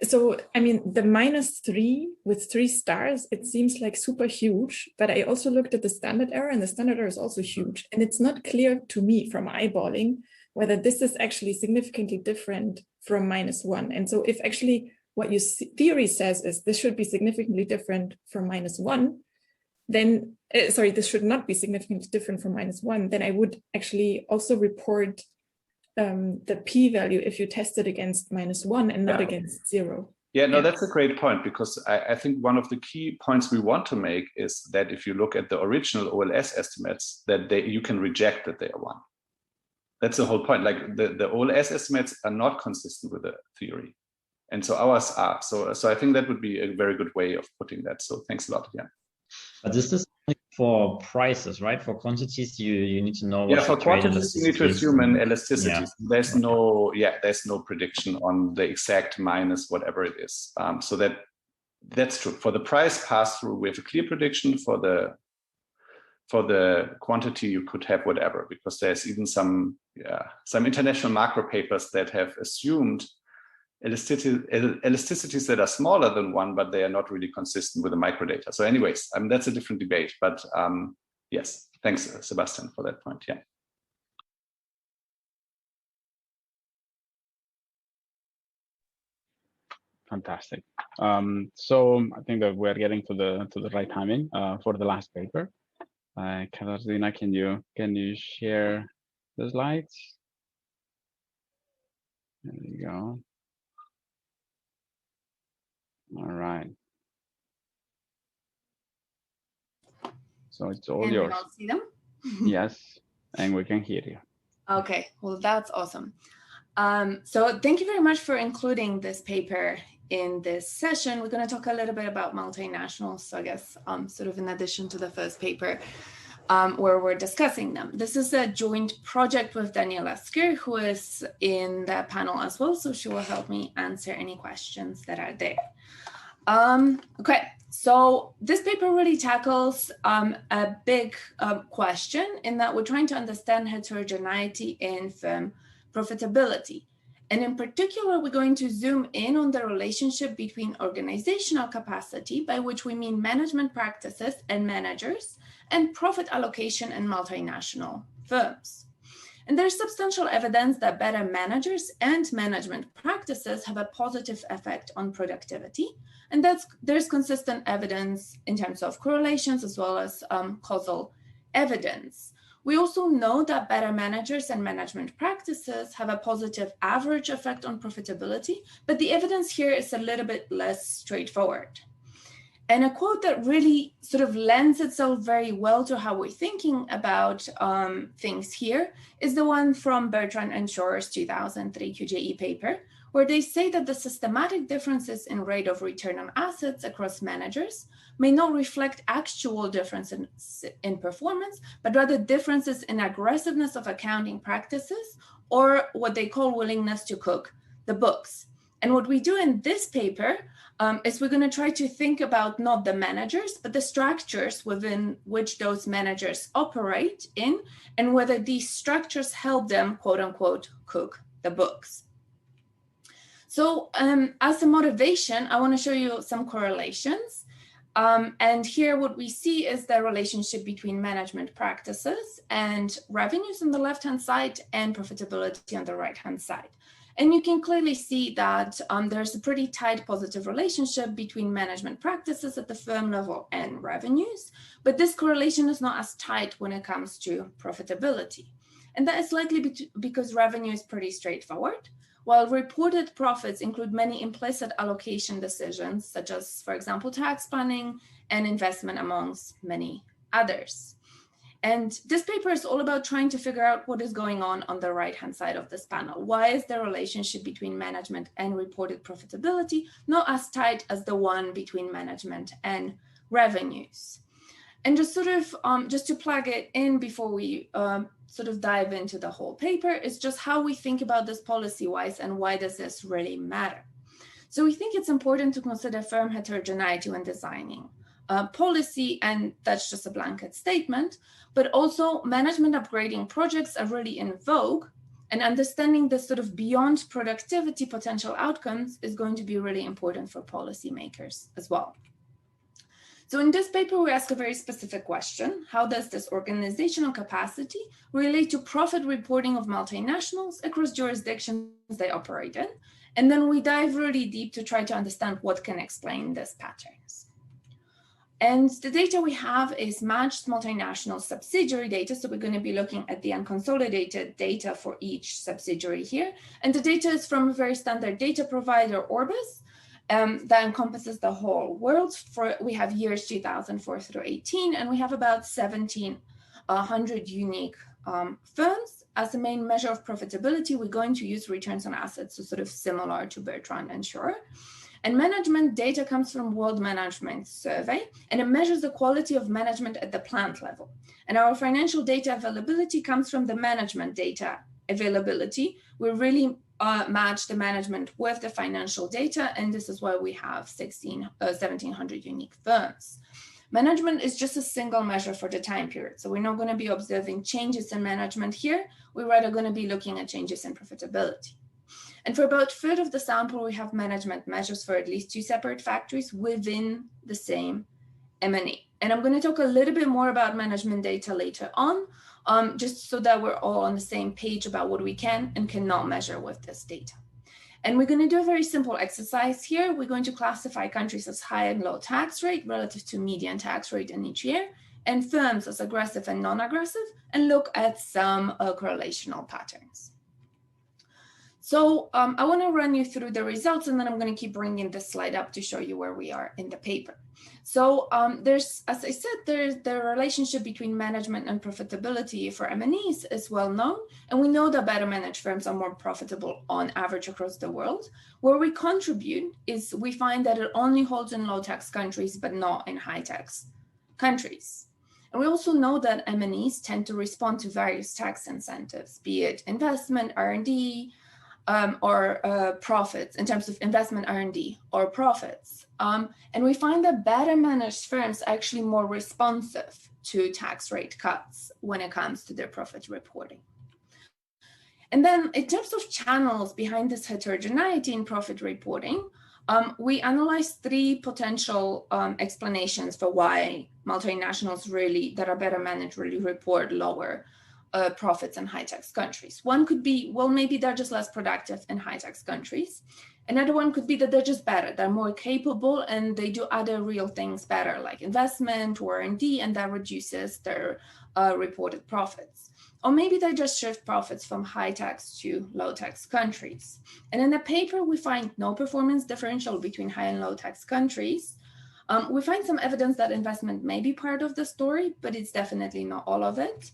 [SPEAKER 6] so I mean, the -3 with 3 stars, it seems like super huge, but I also looked at the standard error, and the standard error is also huge. And it's not clear to me from eyeballing whether this is actually significantly different from -1. And so if actually what your theory says is this should be significantly different from -1, then, this should not be significantly different from -1, then I would actually also report the p-value if you test it against -1 and not against 0. Yeah, no, that's a great point, because I think one of the key points we want to make is that if you look at the original OLS estimates, that you can reject that they are 1. That's the whole point. Like the OLS estimates are not consistent with the theory. And so ours are. So I think that would be a very good way of putting that. So thanks a lot. Yeah.
[SPEAKER 2] But this is for prices, right? For quantities, you need to know what.
[SPEAKER 6] Yeah, for quantities, you need to assume an elasticity. Yeah. There's no prediction on the exact minus whatever it is. So that's true. For the price pass-through, we have a clear prediction. For the quantity, you could have whatever, because there's even some international macro papers that have assumed elasticities that are smaller than 1, but they are not really consistent with the microdata. So anyways, that's a different debate, but yes, thanks, Sebastian, for that point, yeah.
[SPEAKER 1] Fantastic. So I think that we're getting to the right timing for the last paper. Katarzyna, can you share the slides? There you go. All right. So it's all yours.
[SPEAKER 8] We all see them?
[SPEAKER 1] Yes, and we can hear you.
[SPEAKER 8] Okay, well, that's awesome. So thank you very much for including this paper in this session. We're going to talk a little bit about multinationals, so I guess sort of in addition to the first paper where we're discussing them. This is a joint project with Daniela Scur, who is in the panel as well, so she will help me answer any questions that are there. Okay, so this paper really tackles a big question in that we're trying to understand heterogeneity in firm profitability. And in particular, we're going to zoom in on the relationship between organizational capacity, by which we mean management practices and managers, and profit allocation in multinational firms. And there's substantial evidence that better managers and management practices have a positive effect on productivity. And there's consistent evidence in terms of correlations as well as causal evidence. We also know that better managers and management practices have a positive average effect on profitability, but the evidence here is a little bit less straightforward. And a quote that really sort of lends itself very well to how we're thinking about things here is the one from Bertrand and Schur's 2003 QJE paper, where they say that the systematic differences in rate of return on assets across managers may not reflect actual differences in performance, but rather differences in aggressiveness of accounting practices, or what they call willingness to cook the books. And what we do in this paper is we're going to try to think about not the managers, but the structures within which those managers operate in, and whether these structures help them, quote unquote, cook the books. So as a motivation, I want to show you some correlations. And here what we see is the relationship between management practices and revenues on the left-hand side and profitability on the right-hand side. And you can clearly see that there's a pretty tight positive relationship between management practices at the firm level and revenues, but this correlation is not as tight when it comes to profitability. And that is likely because revenue is pretty straightforward, while reported profits include many implicit allocation decisions, such as, for example, tax planning and investment, amongst many others. And this paper is all about trying to figure out what is going on the right-hand side of this panel. Why is the relationship between management and reported profitability not as tight as the one between management and revenues? And just sort of, just to plug it in before we sort of dive into the whole paper, is just how we think about this policy-wise and why does this really matter? So we think it's important to consider firm heterogeneity when designing policy, and that's just a blanket statement, but also management upgrading projects are really in vogue, and understanding the sort of beyond productivity potential outcomes is going to be really important for policymakers as well. So in this paper, we ask a very specific question: how does this organizational capacity relate to profit reporting of multinationals across jurisdictions they operate in? And then we dive really deep to try to understand what can explain these patterns. And the data we have is matched multinational subsidiary data. So we're going to be looking at the unconsolidated data for each subsidiary here. And the data is from a very standard data provider, Orbis, that encompasses the whole world. We have years 2004 through 18, and we have about 1,700 unique firms. As the main measure of profitability, we're going to use returns on assets, so sort of similar to Bertrand and Schur. And management data comes from World Management Survey, and it measures the quality of management at the plant level. And our financial data availability comes from the management data availability. We really match the management with the financial data, and this is why we have 1,700 unique firms. Management is just a single measure for the time period. So we're not going to be observing changes in management here. We're rather going to be looking at changes in profitability. And for about a third of the sample, we have management measures for at least 2 separate factories within the same M&E. And I'm going to talk a little bit more about management data later on, just so that we're all on the same page about what we can and cannot measure with this data. And we're going to do a very simple exercise here. We're going to classify countries as high and low tax rate relative to median tax rate in each year, and firms as aggressive and non-aggressive, and look at some correlational patterns. So I want to run you through the results, and then I'm going to keep bringing this slide up to show you where we are in the paper. So there's, as I said, the relationship between management and profitability for M&Es is well known, and we know that better managed firms are more profitable on average across the world. Where we contribute is we find that it only holds in low tax countries, but not in high tax countries. And we also know that M&Es tend to respond to various tax incentives, be it investment, R&D, or profits, in terms of investment, R&D, or profits. And we find that better managed firms are actually more responsive to tax rate cuts when it comes to their profit reporting. And then in terms of channels behind this heterogeneity in profit reporting, we analyzed 3 potential explanations for why multinationals that are better managed really report lower profits in high tax countries. One could be, well, maybe they're just less productive in high tax countries. Another one could be that they're just better, they're more capable, and they do other real things better, like investment or R&D, and that reduces their reported profits. Or maybe they just shift profits from high tax to low tax countries. And in the paper, we find no performance differential between high and low tax countries. We find some evidence that investment may be part of the story, but it's definitely not all of it.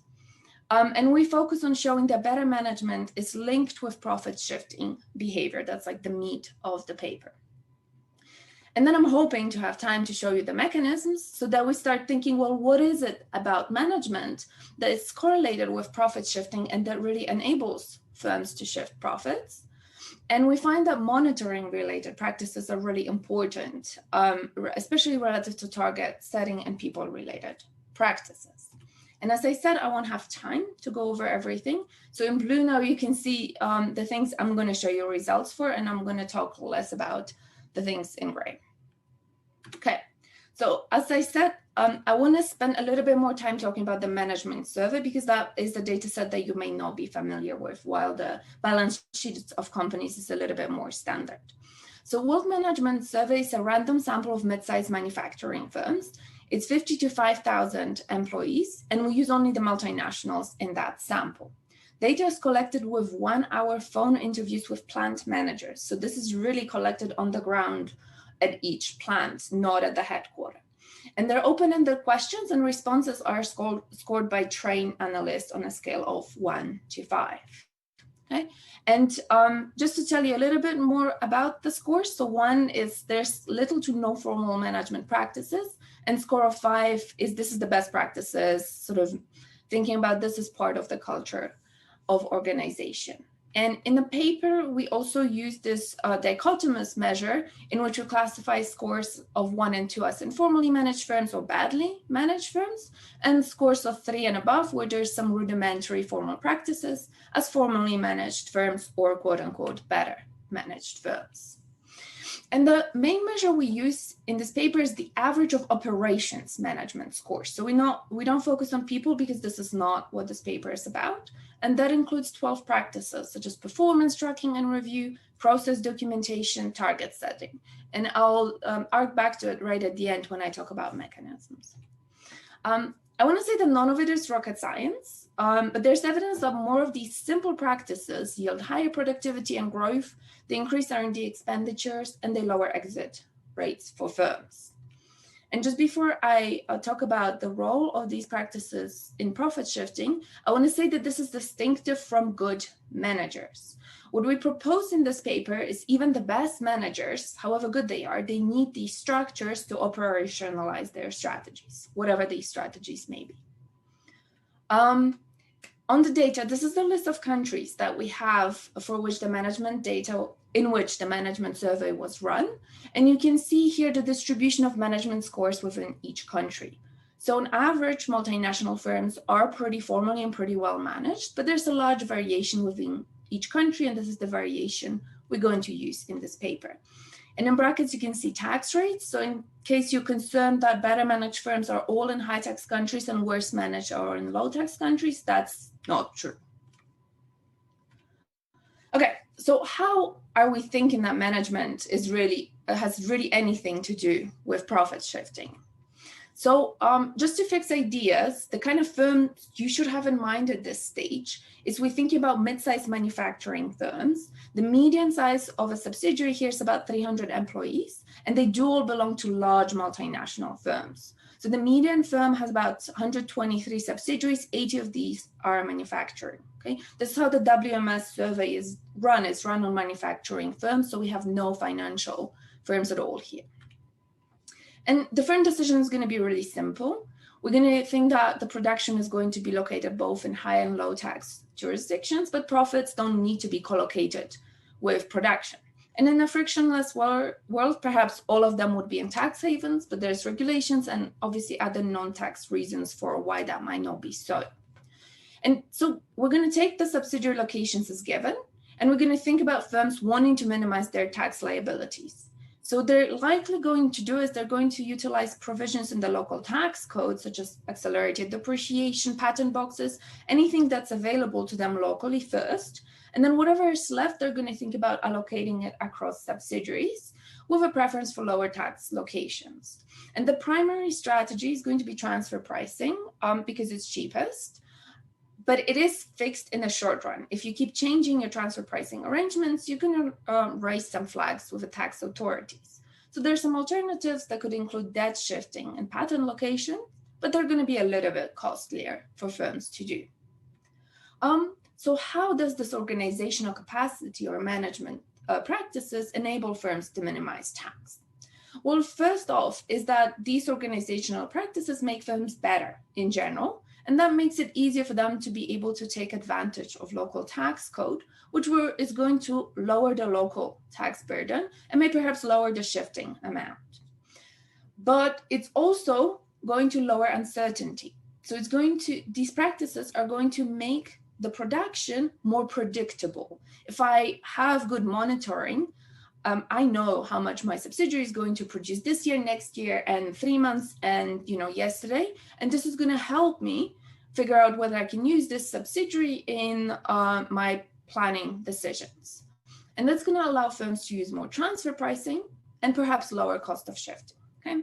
[SPEAKER 8] And we focus on showing that better management is linked with profit shifting behavior. That's like the meat of the paper. And then I'm hoping to have time to show you the mechanisms so that we start thinking, well, what is it about management that is correlated with profit shifting and that really enables firms to shift profits? And we find that monitoring related practices are really important, especially relative to target setting and people related practices. And as I said, I won't have time to go over everything. So in blue now you can see the things I'm going to show you results for, and I'm going to talk less about the things in gray. Okay, so as I said, I want to spend a little bit more time talking about the management survey because that is the data set that you may not be familiar with, while the balance sheets of companies is a little bit more standard. So World Management Survey is a random sample of mid-sized manufacturing firms. It's 50 to 5,000 employees, and we use only the multinationals in that sample. Data is collected with 1-hour phone interviews with plant managers. So this is really collected on the ground at each plant, not at the headquarters. And they're open-ended questions, and responses are scored by trained analysts on a scale of 1 to 5. Okay, and just to tell you a little bit more about the scores. So 1 is there's little to no formal management practices, and score of 5 is this is the best practices, sort of thinking about this as part of the culture of organization. And in the paper, we also use this dichotomous measure in which we classify scores of 1 and 2 as informally managed firms or badly managed firms, and scores of 3 and above, where there's some rudimentary formal practices, as formally managed firms or quote unquote better managed firms. And the main measure we use in this paper is the average of operations management scores. So we don't focus on people because this is not what this paper is about. And that includes 12 practices such as performance tracking and review, process documentation, target setting. And I'll arc back to it right at the end when I talk about mechanisms. I want to say that none of it is rocket science, but there's evidence that more of these simple practices yield higher productivity and growth, they increase R&D expenditures, and they lower exit rates for firms. And just before I talk about the role of these practices in profit shifting, I want to say that this is distinctive from good managers. What we propose in this paper is even the best managers, however good they are, they need these structures to operationalize their strategies, whatever these strategies may be. On the data, this is the list of countries that we have for which the management data, in which the management survey was run. And you can see here the distribution of management scores within each country. So on average, multinational firms are pretty formally and pretty well managed, but there's a large variation within each country, and this is the variation we're going to use in this paper. And in brackets, you can see tax rates. So in case you're concerned that better managed firms are all in high tax countries and worse managed are in low tax countries, that's not true. Okay, so how are we thinking that management is has really anything to do with profit shifting? So just to fix ideas, the kind of firm you should have in mind at this stage is we're thinking about mid-sized manufacturing firms. The median size of a subsidiary here is about 300 employees, and they do all belong to large multinational firms. So the median firm has about 123 subsidiaries, 80 of these are manufacturing. Okay, this is how the WMS survey is run. It's run on manufacturing firms, so we have no financial firms at all here. And the firm decision is going to be really simple. We're going to think that the production is going to be located both in high and low tax jurisdictions, but profits don't need to be collocated with production. And in a frictionless world, perhaps all of them would be in tax havens, but there's regulations and obviously other non-tax reasons for why that might not be so. And so we're going to take the subsidiary locations as given, and we're going to think about firms wanting to minimize their tax liabilities. So they're likely going to do is they're going to utilize provisions in the local tax code, such as accelerated depreciation, patent boxes, anything that's available to them locally first. And then whatever is left, they're going to think about allocating it across subsidiaries with a preference for lower tax locations. And the primary strategy is going to be transfer pricing because it's cheapest, but it is fixed in the short run. If you keep changing your transfer pricing arrangements, you can raise some flags with the tax authorities. So there's some alternatives that could include debt shifting and patent location, but they're going to be a little bit costlier for firms to do. So how does this organizational capacity or management practices enable firms to minimize tax? Well, first off is that these organizational practices make firms better in general, and that makes it easier for them to be able to take advantage of local tax code, which is going to lower the local tax burden and may perhaps lower the shifting amount. But it's also going to lower uncertainty. So these practices are going to make the production more predictable. If I have good monitoring, I know how much my subsidiary is going to produce this year, next year, and 3 months, and yesterday. And this is going to help me figure out whether I can use this subsidiary in my planning decisions. And that's going to allow firms to use more transfer pricing and perhaps lower cost of shifting. Okay.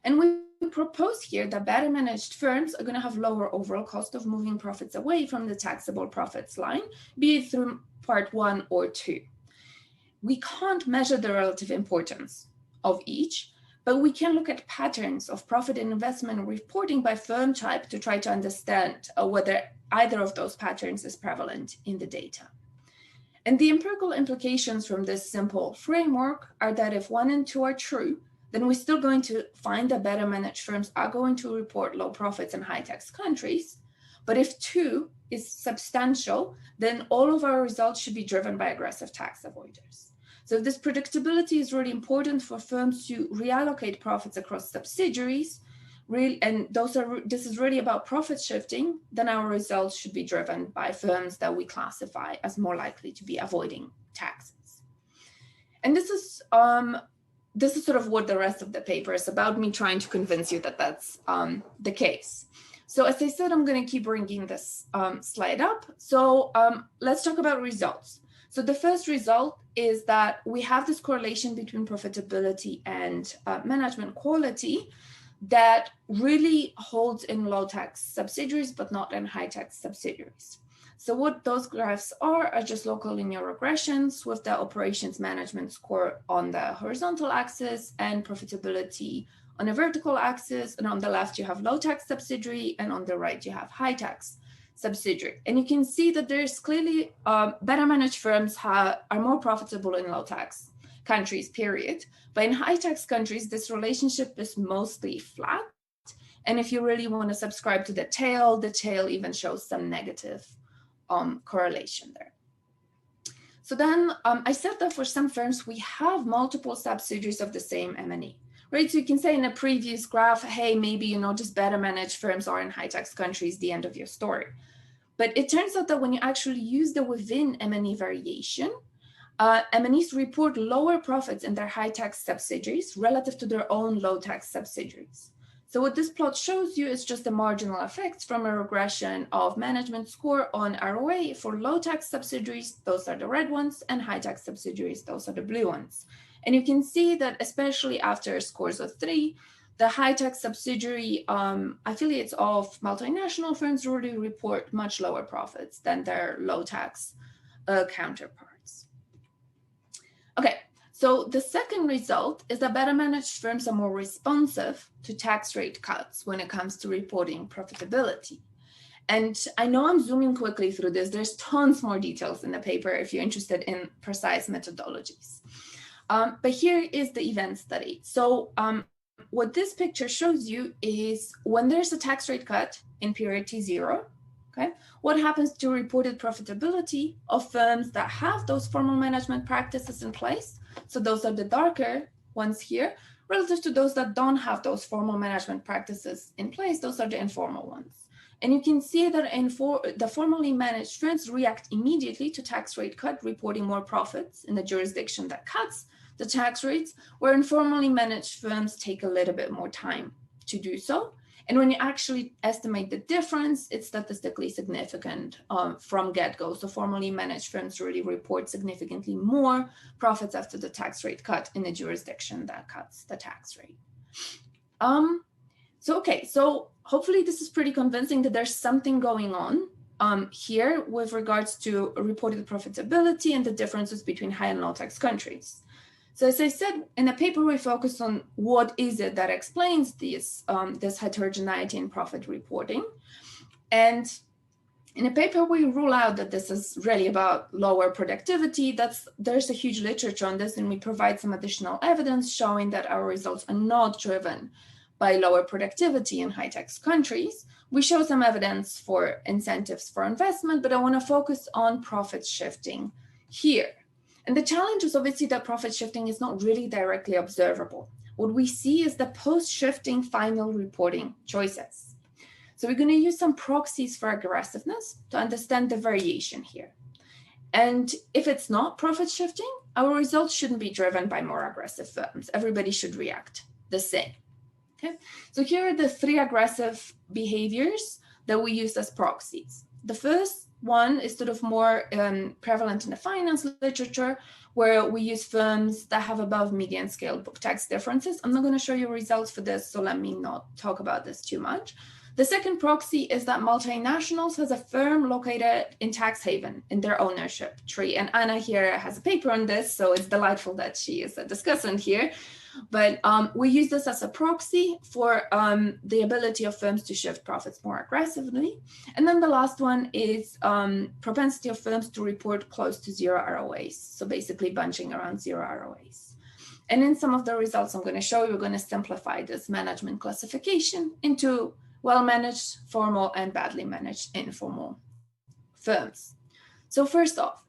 [SPEAKER 8] And we propose here that better managed firms are going to have lower overall cost of moving profits away from the taxable profits line, be it through part 1 or 2. We can't measure the relative importance of each, but we can look at patterns of profit and investment reporting by firm type to try to understand whether either of those patterns is prevalent in the data. And the empirical implications from this simple framework are that if 1 and 2 are true, then we're still going to find that better managed firms are going to report low profits in high tax countries. But if 2 is substantial, then all of our results should be driven by aggressive tax avoiders. So this predictability is really important for firms to reallocate profits across subsidiaries, and this is really about profit shifting, then our results should be driven by firms that we classify as more likely to be avoiding taxes. And this is sort of what the rest of the paper is about, me trying to convince you that that's the case. So as I said, I'm going to keep bringing this slide up. So let's talk about results. So the first result is that we have this correlation between profitability and management quality that really holds in low tax subsidiaries, but not in high tax subsidiaries. So what those graphs are just local linear regressions with the operations management score on the horizontal axis and profitability on a vertical axis. And on the left, you have low tax subsidiary, and on the right, you have high tax subsidiary. And you can see that there's clearly better managed firms are more profitable in low tax countries, period. But in high tax countries, this relationship is mostly flat. And if you really want to subscribe to the tail even shows some negative correlation there. So then I said that for some firms, we have multiple subsidiaries of the same M&E, right? So you can say in a previous graph, hey, maybe, just better managed firms are in high tax countries, the end of your story. But it turns out that when you actually use the within M&E variation, M&Es report lower profits in their high tax subsidiaries relative to their own low tax subsidiaries. So what this plot shows you is just the marginal effects from a regression of management score on ROA for low tax subsidiaries, those are the red ones, and high tax subsidiaries, those are the blue ones. And you can see that especially after scores of 3, the high tax subsidiary affiliates of multinational firms really report much lower profits than their low tax counterparts. Okay. So the second result is that better managed firms are more responsive to tax rate cuts when it comes to reporting profitability. And I know I'm zooming quickly through this. There's tons more details in the paper if you're interested in precise methodologies. But here is the event study. So what this picture shows you is when there's a tax rate cut in period T0, okay, what happens to reported profitability of firms that have those formal management practices in place? So those are the darker ones here, relative to those that don't have those formal management practices in place. Those are the informal ones. And you can see that the formally managed firms react immediately to tax rate cut, reporting more profits in the jurisdiction that cuts the tax rates, where informally managed firms take a little bit more time to do so. And when you actually estimate the difference, it's statistically significant from get-go. So formally managed firms really report significantly more profits after the tax rate cut in a jurisdiction that cuts the tax rate. So hopefully this is pretty convincing that there's something going on here with regards to reported profitability and the differences between high and low tax countries. So as I said, in the paper, we focus on what is it that explains this heterogeneity in profit reporting. And in the paper, we rule out that this is really about lower productivity. There's a huge literature on this, and we provide some additional evidence showing that our results are not driven by lower productivity in high tax countries. We show some evidence for incentives for investment, but I want to focus on profit shifting here. And the challenge is obviously that profit shifting is not really directly observable. What we see is the post-shifting final reporting choices. So we're going to use some proxies for aggressiveness to understand the variation here. And if it's not profit shifting, our results shouldn't be driven by more aggressive firms. Everybody should react the same. Okay, so here are the 3 aggressive behaviors that we use as proxies. The first one is sort of more prevalent in the finance literature, where we use firms that have above median scale book tax differences. I'm not going to show you results for this, so let me not talk about this too much. The second proxy is that multinationals has a firm located in tax haven in their ownership tree. And Anna here has a paper on this, so it's delightful that she is a discussant here. But we use this as a proxy for the ability of firms to shift profits more aggressively. And then the last one is propensity of firms to report close to zero ROAs. So basically bunching around zero ROAs. And in some of the results I'm going to show you, we're going to simplify this management classification into well-managed, formal, and badly managed informal firms. So first off,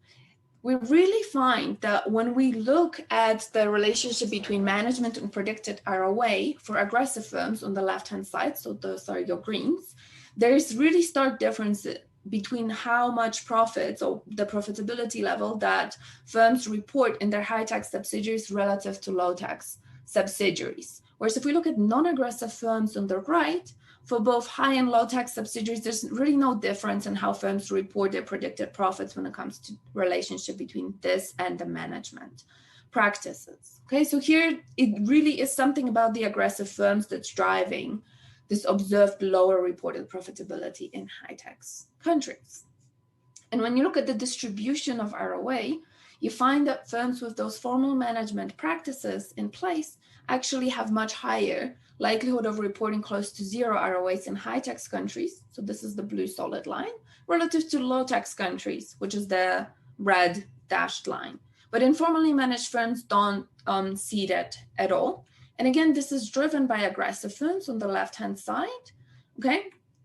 [SPEAKER 8] we really find that when we look at the relationship between management and predicted ROA for aggressive firms on the left-hand side, so those are your greens, there is really stark difference between how much profits or the profitability level that firms report in their high tax subsidiaries relative to low tax subsidiaries. Whereas if we look at non-aggressive firms on the right, for both high and low tax subsidiaries, there's really no difference in how firms report their predicted profits when it comes to relationship between this and the management practices. Okay, so here it really is something about the aggressive firms that's driving this observed lower reported profitability in high tax countries. And when you look at the distribution of ROA, you find that firms with those formal management practices in place actually have much higher likelihood of reporting close to zero ROAs in high tax countries. So this is the blue solid line relative to low tax countries, which is the red dashed line. But informally managed firms don't see that at all. And again, this is driven by aggressive firms on the left-hand side, okay?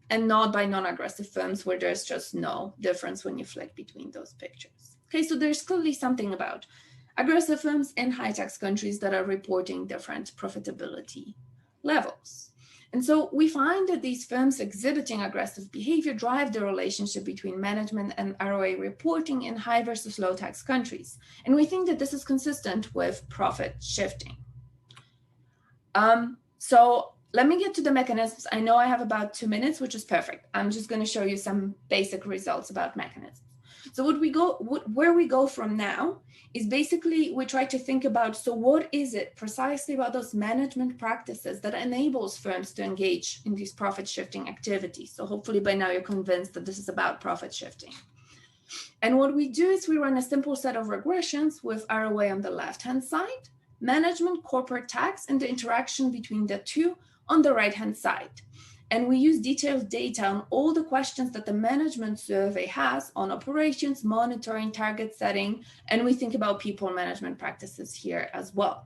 [SPEAKER 8] And not by non-aggressive firms where there's just no difference when you flick between those pictures. Okay, so there's clearly something about aggressive firms in high tax countries that are reporting different profitability levels. And so we find that these firms exhibiting aggressive behavior drive the relationship between management and ROA reporting in high versus low tax countries. And we think that this is consistent with profit shifting. So let me get to the mechanisms. I know I have about 2 minutes, which is perfect. I'm just going to show you some basic results about mechanisms. So where we go from now is basically we try to think about, so what is it precisely about those management practices that enables firms to engage in these profit shifting activities? So hopefully by now you're convinced that this is about profit shifting. And what we do is we run a simple set of regressions with ROA on the left-hand side, management, corporate tax, and the interaction between the two on the right-hand side. And we use detailed data on all the questions that the management survey has on operations, monitoring, target setting, and we think about people management practices here as well.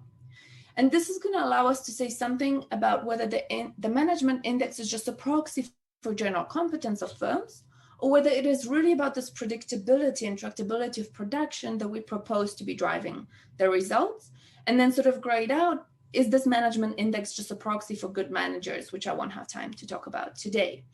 [SPEAKER 8] And this is going to allow us to say something about whether the management index is just a proxy for general competence of firms, or whether it is really about this predictability and tractability of production that we propose to be driving the results, and then sort of grade out, is this management index just a proxy for good managers, which I won't have time to talk about today.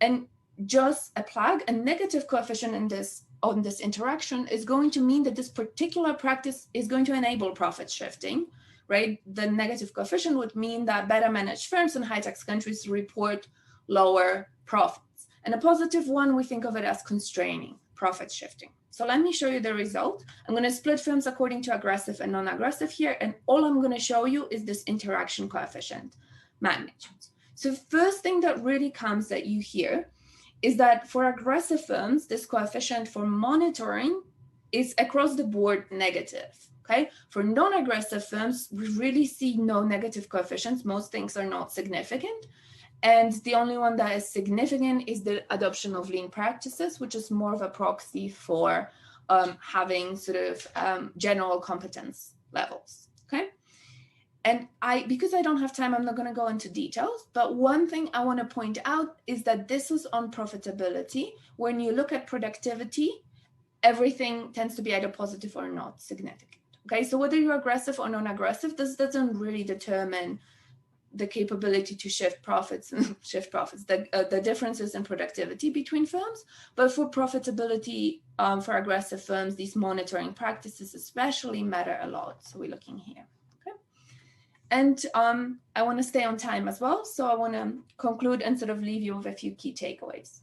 [SPEAKER 8] And just a plug, a negative coefficient in this on this interaction is going to mean that this particular practice is going to enable profit shifting, right? The negative coefficient would mean that better managed firms in high-tax countries report lower profits. And a positive one, we think of it as constraining profit shifting. So let me show you the result. I'm going to split firms according to aggressive and non-aggressive here. And all I'm going to show you is this interaction coefficient magnitude. So first thing that really comes at you here is that for aggressive firms, this coefficient for monitoring is across the board negative. Okay, for non-aggressive firms, we really see no negative coefficients. Most things are not significant. And the only one that is significant is the adoption of lean practices, which is more of a proxy for having sort of general competence levels, okay? And because I don't have time, I'm not gonna go into details, but one thing I wanna point out is that this is on profitability. When you look at productivity, everything tends to be either positive or not significant, okay? So whether you're aggressive or non-aggressive, this doesn't really determine the capability to shift profits, the differences in productivity between firms. But for profitability, for aggressive firms, these monitoring practices especially matter a lot. So we're looking here, okay? And I want to stay on time as well. So I want to conclude and sort of leave you with a few key takeaways.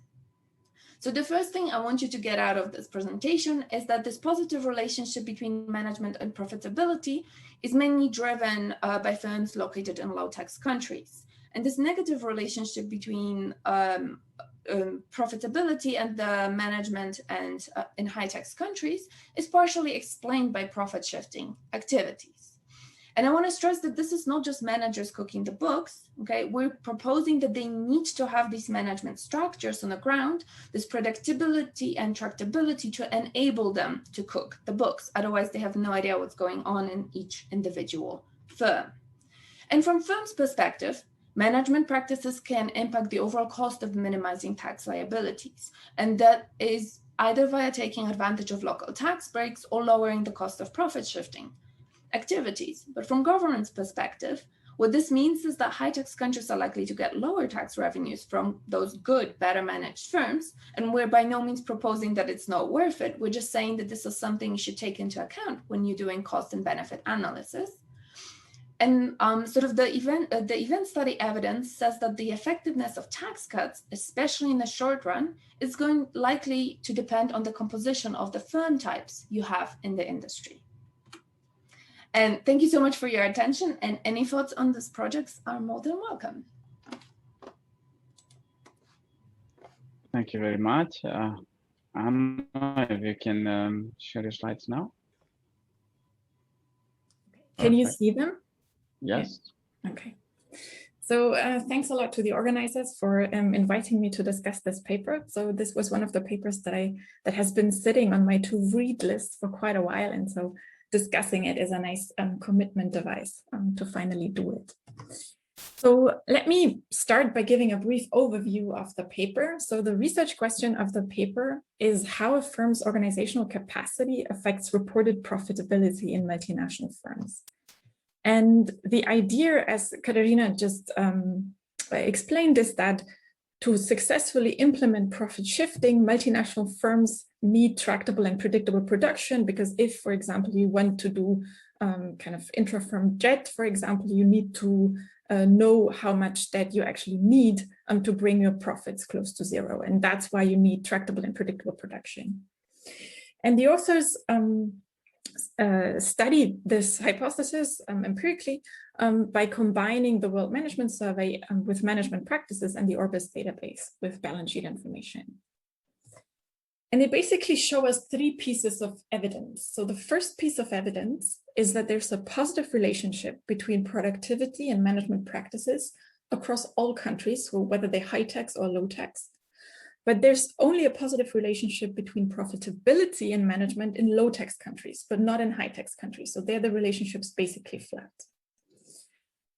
[SPEAKER 8] So the first thing I want you to get out of this presentation is that this positive relationship between management and profitability is mainly driven by firms located in low-tax countries. And this negative relationship between profitability and the management and in high-tax countries is partially explained by profit-shifting activities. And I want to stress that this is not just managers cooking the books, okay? We're proposing that they need to have these management structures on the ground, this predictability and tractability to enable them to cook the books. Otherwise, they have no idea what's going on in each individual firm. And from firms' perspective, management practices can impact the overall cost of minimizing tax liabilities. And that is either via taking advantage of local tax breaks or lowering the cost of profit shifting activities. But from government's perspective, what this means is that high-tax countries are likely to get lower tax revenues from those good, better managed firms. And we're by no means proposing that it's not worth it. We're just saying that this is something you should take into account when you're doing cost and benefit analysis. And sort of the event study evidence says that the effectiveness of tax cuts, especially in the short run, is likely to depend on the composition of the firm types you have in the industry. And thank you so much for your attention, and any thoughts on these projects are more than welcome.
[SPEAKER 1] Thank you very much. Anna, if you can share your slides now.
[SPEAKER 5] Can you see them?
[SPEAKER 1] Yes.
[SPEAKER 5] Okay. So thanks a lot to the organizers for inviting me to discuss this paper. So this was one of the papers that has been sitting on my to-read list for quite a while, and so discussing it is a nice commitment device to finally do it. So let me start by giving a brief overview of the paper. So the research question of the paper is how a firm's organizational capacity affects reported profitability in multinational firms. And the idea, as Katarzyna just explained, is that to successfully implement profit shifting, multinational firms need tractable and predictable production, because if, for example, you want to do kind of intra-firm debt, for example, you need to know how much debt you actually need to bring your profits close to zero. And that's why you need tractable and predictable production. And the authors studied this hypothesis empirically by combining the World Management Survey with management practices and the Orbis database with balance sheet information. And they basically show us three pieces of evidence. So the first piece of evidence is that there's a positive relationship between productivity and management practices across all countries, so whether they're high tax or low tax. But there's only a positive relationship between profitability and management in low tax countries, but not in high tax countries. So there the relationship's basically flat.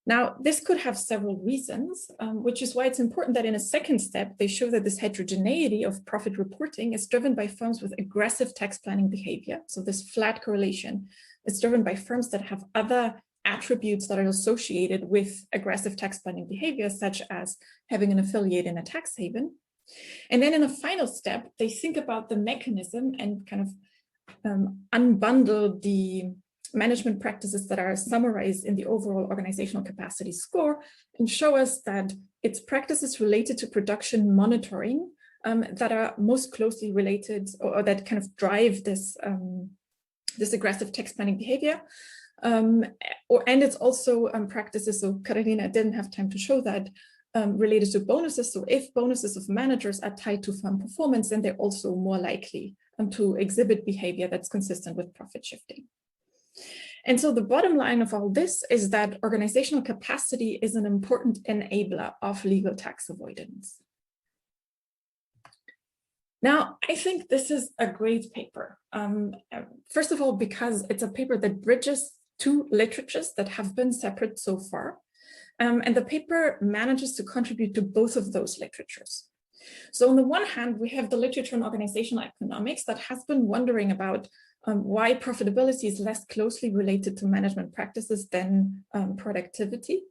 [SPEAKER 5] Now, this could have several reasons, which is why it's important that in a second step, they show that this heterogeneity of profit reporting is driven by firms with aggressive tax planning behavior. So this flat correlation is driven by firms that have other attributes that are associated with aggressive tax planning behavior, such as having an affiliate in a tax haven. And then in a final step, they think about the mechanism and kind of unbundle the management practices that are summarized in the overall organizational capacity score and show us that it's practices related to production monitoring that are most closely related or that kind of drive this, this aggressive tax planning behavior. And it's also practices, so Katarzyna didn't have time to show that, related to bonuses. So if bonuses of managers are tied to firm performance, then they're also more likely to exhibit behavior that's consistent with profit shifting. And so the bottom line of all this is that organizational capacity is an important enabler of legal tax avoidance. Now, I think this is a great paper. First of all, because it's a paper that bridges two literatures that have been separate so far. And the paper manages to contribute to both of those literatures. So on the one hand, we have the literature in organizational economics that has been wondering about why profitability is less closely related to management practices than productivity.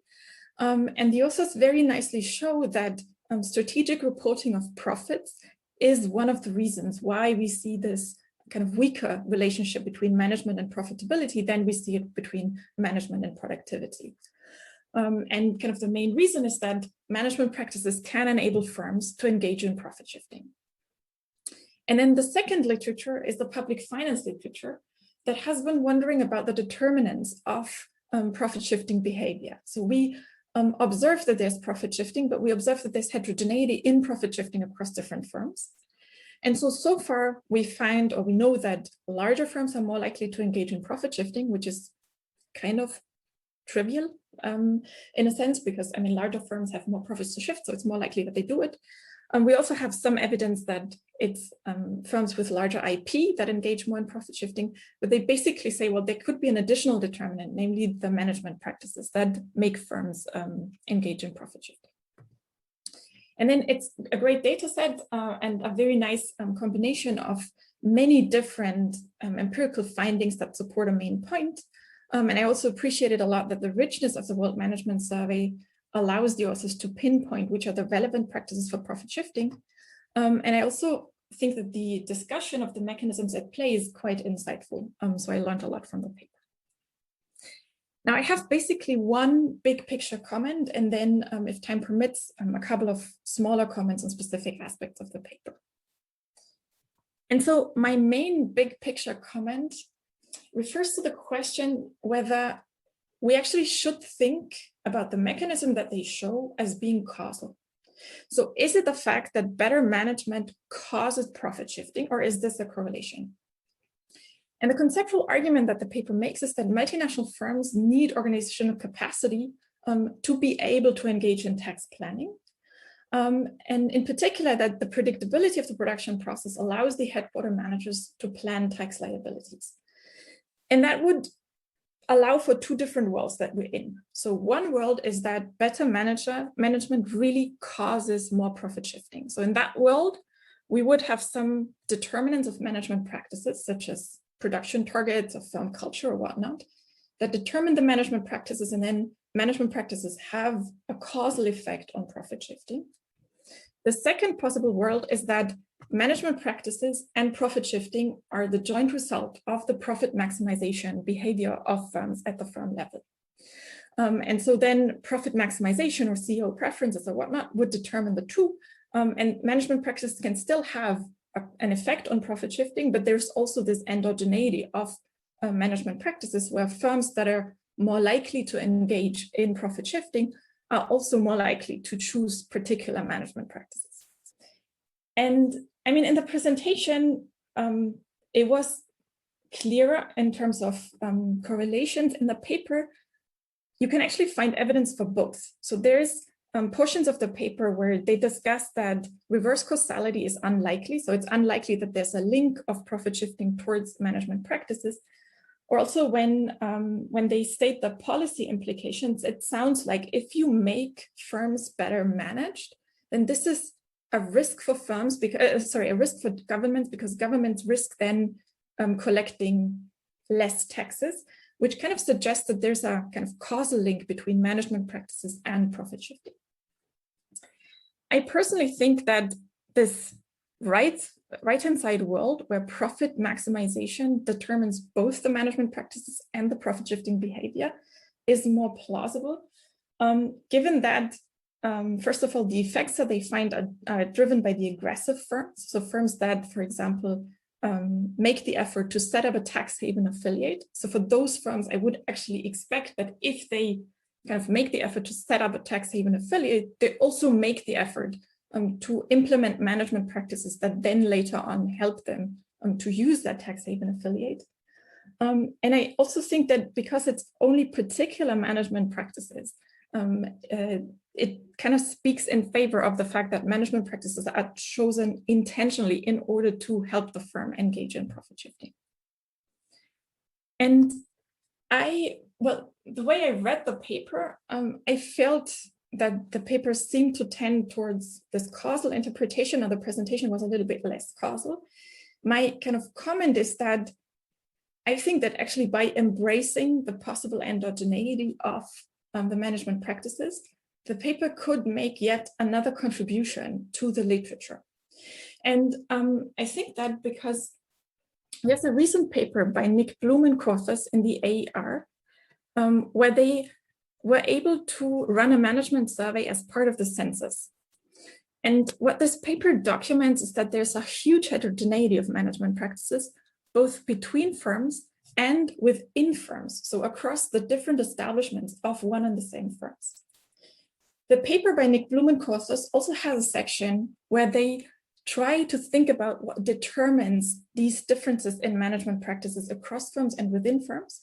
[SPEAKER 5] And the authors very nicely show that strategic reporting of profits is one of the reasons why we see this kind of weaker relationship between management and profitability than we see it between management and productivity. And kind of the main reason is that management practices can enable firms to engage in profit shifting. And then the second literature is the public finance literature that has been wondering about the determinants of profit shifting behavior. So we observe that there's profit shifting, but we observe that there's heterogeneity in profit shifting across different firms. And so far we find, or we know that larger firms are more likely to engage in profit shifting, which is kind of trivial in a sense, because I mean, larger firms have more profits to shift, so it's more likely that they do it. We also have some evidence that it's firms with larger IP that engage more in profit shifting, but they basically say, well, there could be an additional determinant, namely the management practices that make firms engage in profit shifting. And then it's a great data set and a very nice combination of many different empirical findings that support a main point. And I also appreciated a lot that the richness of the World Management Survey allows the authors to pinpoint which are the relevant practices for profit shifting. And I also think that the discussion of the mechanisms at play is quite insightful. So I learned a lot from the paper. Now I have basically one big picture comment, and then if time permits, a couple of smaller comments on specific aspects of the paper. And so my main big picture comment refers to the question whether we actually should think about the mechanism that they show as being causal. So is it the fact that better management causes profit shifting, or is this a correlation? And the conceptual argument that the paper makes is that multinational firms need organizational capacity to be able to engage in tax planning. And in particular, that the predictability of the production process allows the headquarter managers to plan tax liabilities. And that would allow for two different worlds that we're in. So one world is that better management really causes more profit shifting. So in that world, we would have some determinants of management practices, such as production targets or firm culture or whatnot, that determine the management practices, and then management practices have a causal effect on profit shifting. The second possible world is that management practices and profit shifting are the joint result of the profit maximization behavior of firms at the firm level. And so then profit maximization or CEO preferences or whatnot would determine the two. And management practices can still have an effect on profit shifting, but there's also this endogeneity of management practices where firms that are more likely to engage in profit shifting are also more likely to choose particular management practices. And I mean, in the presentation, it was clearer in terms of correlations. In the paper, you can actually find evidence for both. So there's portions of the paper where they discuss that reverse causality is unlikely. So it's unlikely that there's a link of profit shifting towards management practices. Or also when they state the policy implications, it sounds like if you make firms better managed, then this is a risk for firms, because a risk for governments, because governments risk then collecting less taxes, which kind of suggests that there's a kind of causal link between management practices and profit shifting. I personally think that this right-hand side world where profit maximization determines both the management practices and the profit shifting behavior is more plausible, given that, first of all, the effects that they find are driven by the aggressive firms. So firms that, for example, make the effort to set up a tax haven affiliate. So for those firms, I would actually expect that if they kind of make the effort to set up a tax haven affiliate, they also make the effort to implement management practices that then later on help them to use that tax haven affiliate. And I also think that because it's only particular management practices, it kind of speaks in favor of the fact that management practices are chosen intentionally in order to help the firm engage in profit shifting. And well, the way I read the paper, I felt that the paper seemed to tend towards this causal interpretation, and the presentation was a little bit less causal. My kind of comment is that I think that actually by embracing the possible endogeneity of the management practices, the paper could make yet another contribution to the literature. And I think that because there's a recent paper by Nick Bloom and co-authors in the AER, where they were able to run a management survey as part of the census. And what this paper documents is that there's a huge heterogeneity of management practices, both between firms and within firms, so across the different establishments of one and the same firms. The paper by Nick Bloom and co-authors also has a section where they try to think about what determines these differences in management practices across firms and within firms.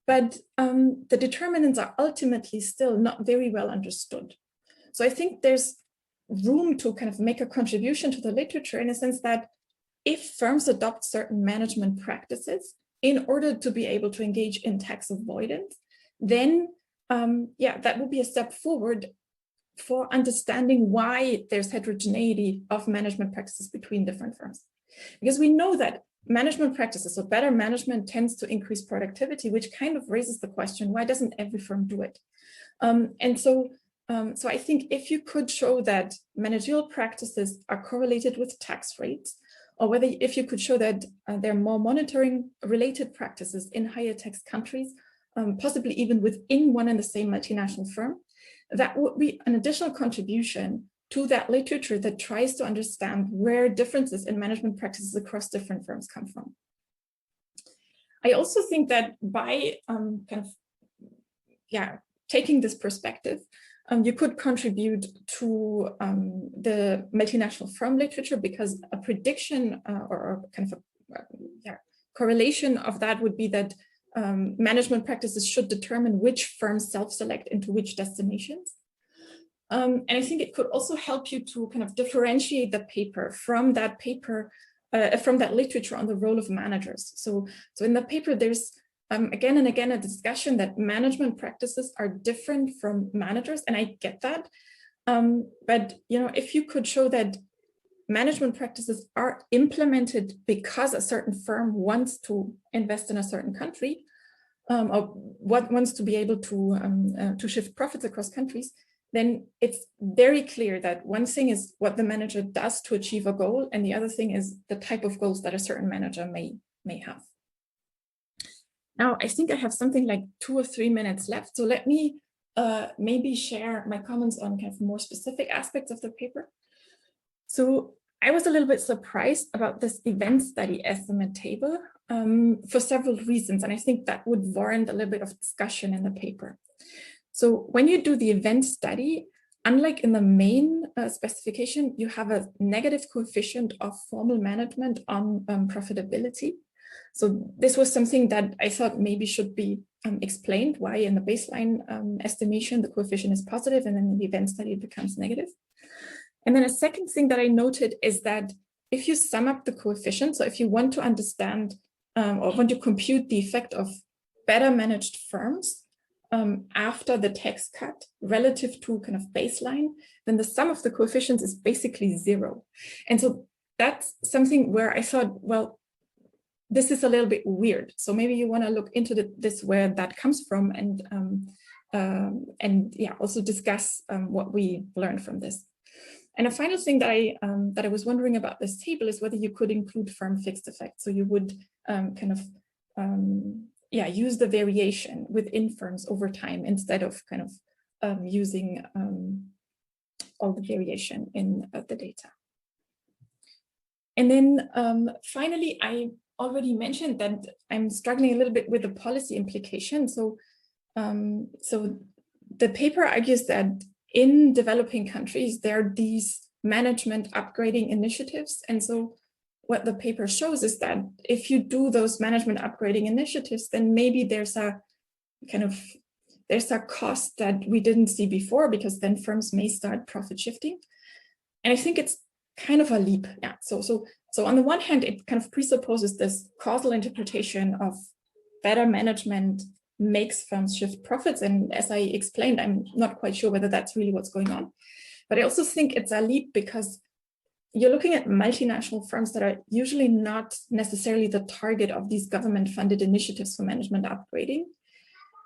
[SPEAKER 5] But the determinants are ultimately still not very well understood. So I think there's room to kind of make a contribution to the literature in a sense that if firms adopt certain management practices in order to be able to engage in tax avoidance, then that would be a step forward for understanding why there's heterogeneity of management practices between different firms. Because we know that management practices, so better management tends to increase productivity, which kind of raises the question, why doesn't every firm do it? So I think if you could show that managerial practices are correlated with tax rates, or if you could show that there are more monitoring related practices in higher tax countries, possibly even within one and the same multinational firm, that would be an additional contribution to that literature that tries to understand where differences in management practices across different firms come from. I also think that by taking this perspective, you could contribute to the multinational firm literature, because a prediction or kind of a correlation of that would be that management practices should determine which firms self-select into which destinations. And I think it could also help you to kind of differentiate the paper from that literature on the role of managers. So in the paper, there's again and again a discussion that management practices are different from managers, and I get that. But if you could show that management practices are implemented because a certain firm wants to invest in a certain country, or wants to be able to shift profits across countries, then it's very clear that one thing is what the manager does to achieve a goal, and the other thing is the type of goals that a certain manager may have. Now, I think I have something like 2 or 3 minutes left, so let me maybe share my comments on kind of more specific aspects of the paper. So I was a little bit surprised about this event study estimate table for several reasons, and I think that would warrant a little bit of discussion in the paper. So when you do the event study, unlike in the main specification, you have a negative coefficient of formal management on profitability. So this was something that I thought maybe should be explained, why in the baseline estimation the coefficient is positive and then in the event study it becomes negative. And then a second thing that I noted is that if you sum up the coefficients, so if you want to understand or want to compute the effect of better managed firms after the tax cut relative to kind of baseline, then the sum of the coefficients is basically 0. And so that's something where I thought, well, this is a little bit weird. So maybe you want to look into this where that comes from, and also discuss what we learned from this. And a final thing that I was wondering about this table is whether you could include firm fixed effects. So you would use the variation within firms over time instead of using all the variation in the data. And then finally, I already mentioned that I'm struggling a little bit with the policy implication. So the paper argues that in developing countries, there are these management upgrading initiatives. And so what the paper shows is that if you do those management upgrading initiatives, then maybe there's a cost that we didn't see before, because then firms may start profit shifting. And I think it's kind of a leap. Yeah. So on the one hand, it kind of presupposes this causal interpretation of better management makes firms shift profits. And as I explained, I'm not quite sure whether that's really what's going on. But I also think it's a leap because you're looking at multinational firms that are usually not necessarily the target of these government-funded initiatives for management upgrading.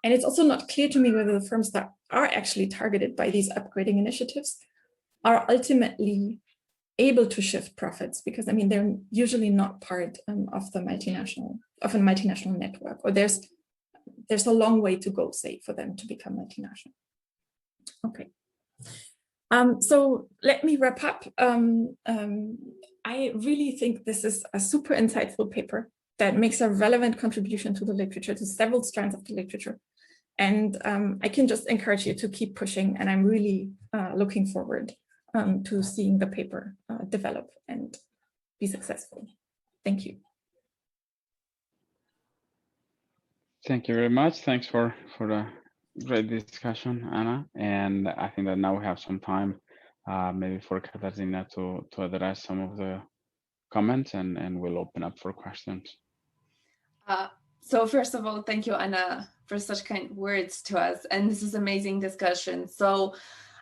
[SPEAKER 5] And it's also not clear to me whether the firms that are actually targeted by these upgrading initiatives are ultimately able to shift profits, because I mean, they're usually not part of a multinational network, or there's a long way to go, say, for them to become multinational. Okay. So let me wrap up. I really think this is a super insightful paper that makes a relevant contribution to the literature, to several strands of the literature. And I can just encourage you to keep pushing, and I'm really looking forward to seeing the paper develop and be successful. Thank you.
[SPEAKER 1] Thank you very much. Thanks for the great discussion, Anna. And I think that now we have some time maybe for Katarzyna to address some of the comments, and we'll open up for questions.
[SPEAKER 8] So first of all, thank you, Anna, for such kind words to us. And this is amazing discussion. So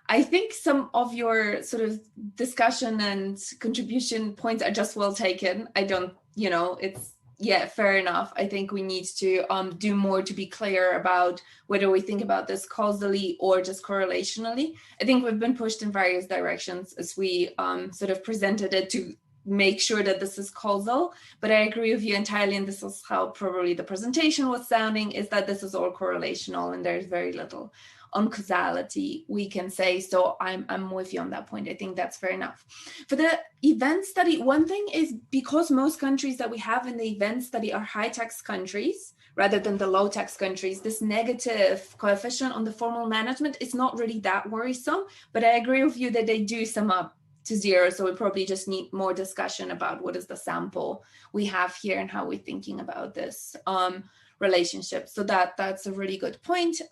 [SPEAKER 8] I think some of your sort of discussion and contribution points are just well taken. I don't, it's, yeah, fair enough. I think we need to do more to be clear about whether we think about this causally or just correlationally. I think we've been pushed in various directions as we sort of presented it to make sure that this is causal, but I agree with you entirely, and this is how probably the presentation was sounding, is that this is all correlational and there's very little on causality we can say. So I'm with you on that point. I think that's fair enough. For the event study, one thing is, because most countries that we have in the event study are high tax countries rather than the low tax countries, this negative coefficient on the formal management is not really that worrisome, but I agree with you that they do sum up to zero. So we probably just need more discussion about what is the sample we have here and how we're thinking about this relationship. So that's a really good point.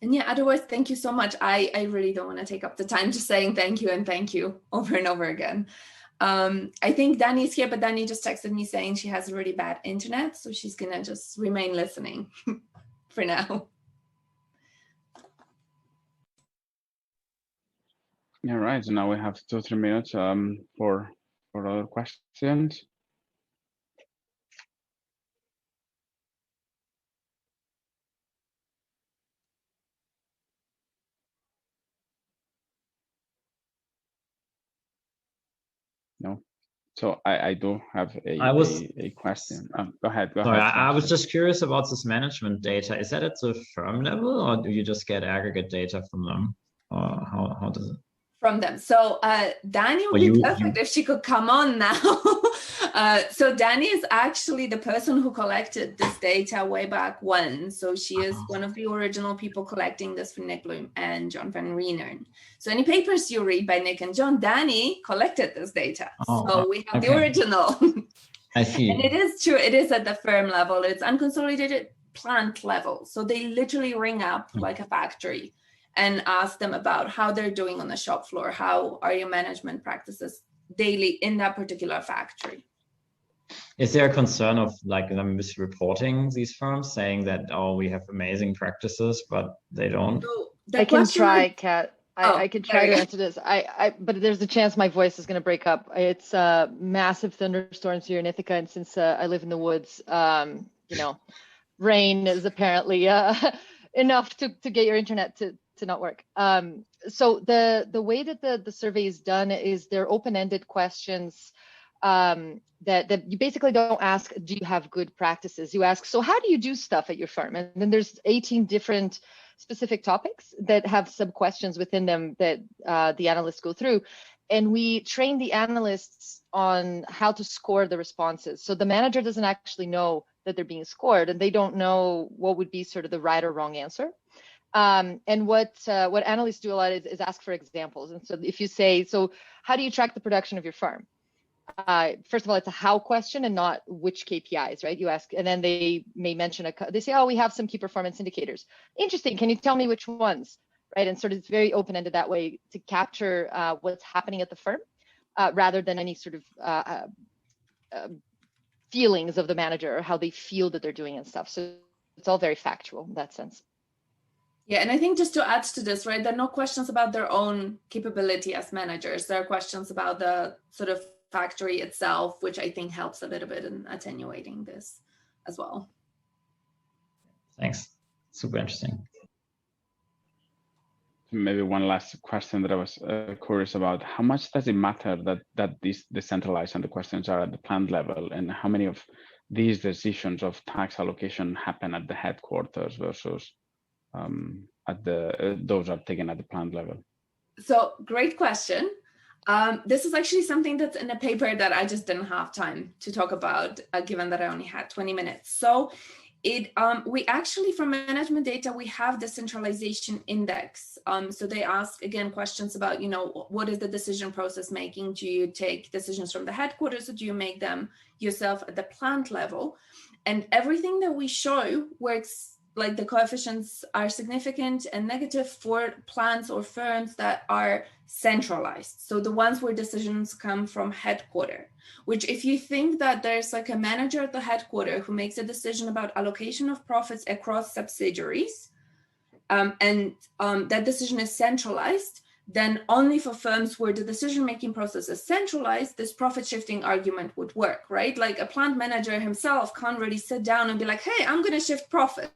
[SPEAKER 8] And yeah, otherwise, thank you so much. I really don't want to take up the time just saying thank you and thank you over and over again. I think Dani's here, but Dani just texted me saying she has a really bad internet, so she's gonna just remain listening for now.
[SPEAKER 1] All right, so now we have 2-3 minutes for other questions. No, so I do have a question. Go ahead.
[SPEAKER 2] Sorry, I was just curious about this management data. Is that at the firm level, or do you just get aggregate data from them? Or how does it?
[SPEAKER 8] From them. So Dani would be perfect if she could come on now. So Dani is actually the person who collected this data way back when. So she is one of the original people collecting this for Nick Bloom and John van Reenern. So any papers you read by Nick and John, Dani collected this data. So we have the original.
[SPEAKER 2] I see.
[SPEAKER 8] And it is true, it is at the firm level. It's unconsolidated plant level. So they literally ring up like a factory and ask them about how they're doing on the shop floor. How are your management practices daily in that particular factory?
[SPEAKER 2] Is there a concern of like them misreporting these firms, saying that, oh, we have amazing practices, but they don't?
[SPEAKER 8] So
[SPEAKER 9] I can try, Kat. I can try to answer this. But there's a chance my voice is going to break up. It's massive thunderstorms here in Ithaca, and since I live in the woods, rain is apparently enough to get your internet to not work. So the way that the survey is done is they're open-ended questions that you basically don't ask, do you have good practices? You ask, so how do you do stuff at your firm? And then there's 18 different specific topics that have sub-questions within them that the analysts go through. And we train the analysts on how to score the responses. So the manager doesn't actually know that they're being scored, and they don't know what would be sort of the right or wrong answer. And what analysts do a lot is ask for examples. And so if you say, so how do you track the production of your firm? First of all, it's a how question and not which KPIs, right? You ask, and then they may mention, they say, oh, we have some key performance indicators. Interesting, can you tell me which ones, right? And sort of it's very open-ended that way to capture what's happening at the firm rather than any sort of feelings of the manager or how they feel that they're doing and stuff. So it's all very factual in that sense.
[SPEAKER 8] Yeah, and I think just to add to this, right, there are no questions about their own capability as managers. There are questions about the sort of factory itself, which I think helps a little bit in attenuating this as well.
[SPEAKER 2] Thanks. Super interesting.
[SPEAKER 1] Maybe one last question that I was curious about. How much does it matter that these decentralized and the questions are at the plant level, and how many of these decisions of tax allocation happen at the headquarters versus at those are taken at the plant level? So
[SPEAKER 8] great question. This is actually something that's in a paper that I just didn't have time to talk about, given that I only had 20 minutes. So we actually, from management data, we have the centralization index. So they ask, again, questions about, what is the decision process making? Do you take decisions from the headquarters, or do you make them yourself at the plant level? And everything that we show works, like the coefficients are significant and negative for plants or firms that are centralized. So the ones where decisions come from headquarter, which if you think that there's like a manager at the headquarter who makes a decision about allocation of profits across subsidiaries, and that decision is centralized, then only for firms where the decision-making process is centralized, this profit shifting argument would work, right? Like a plant manager himself can't really sit down and be like, hey, I'm gonna shift profit.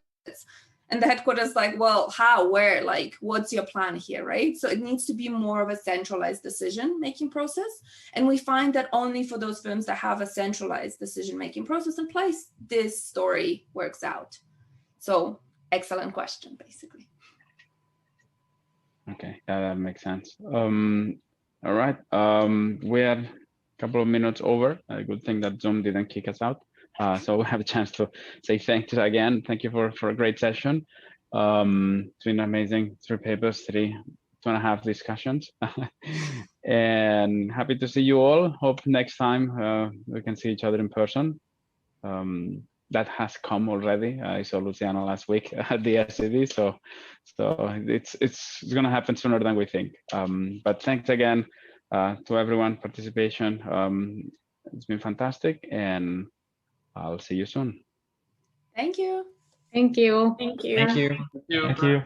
[SPEAKER 8] And the headquarters like, well, how, where, like, what's your plan here, right? So it needs to be more of a centralized decision-making process. And we find that only for those firms that have a centralized decision-making process in place, this story works out. So excellent question, basically.
[SPEAKER 1] Okay, that makes sense. All right, we are a couple of minutes over. A good thing that Zoom didn't kick us out. So we have a chance to say thank you again. Thank you for a great session. It's been amazing. 3 papers, 2.5 discussions. And happy to see you all. Hope next time we can see each other in person. That has come already. I saw Luciana last week at the SED, so it's going to happen sooner than we think. But thanks again to everyone participation. It's been fantastic, and I'll see you soon.
[SPEAKER 8] Thank you.
[SPEAKER 4] Thank you.
[SPEAKER 2] Thank you.
[SPEAKER 7] Thank you.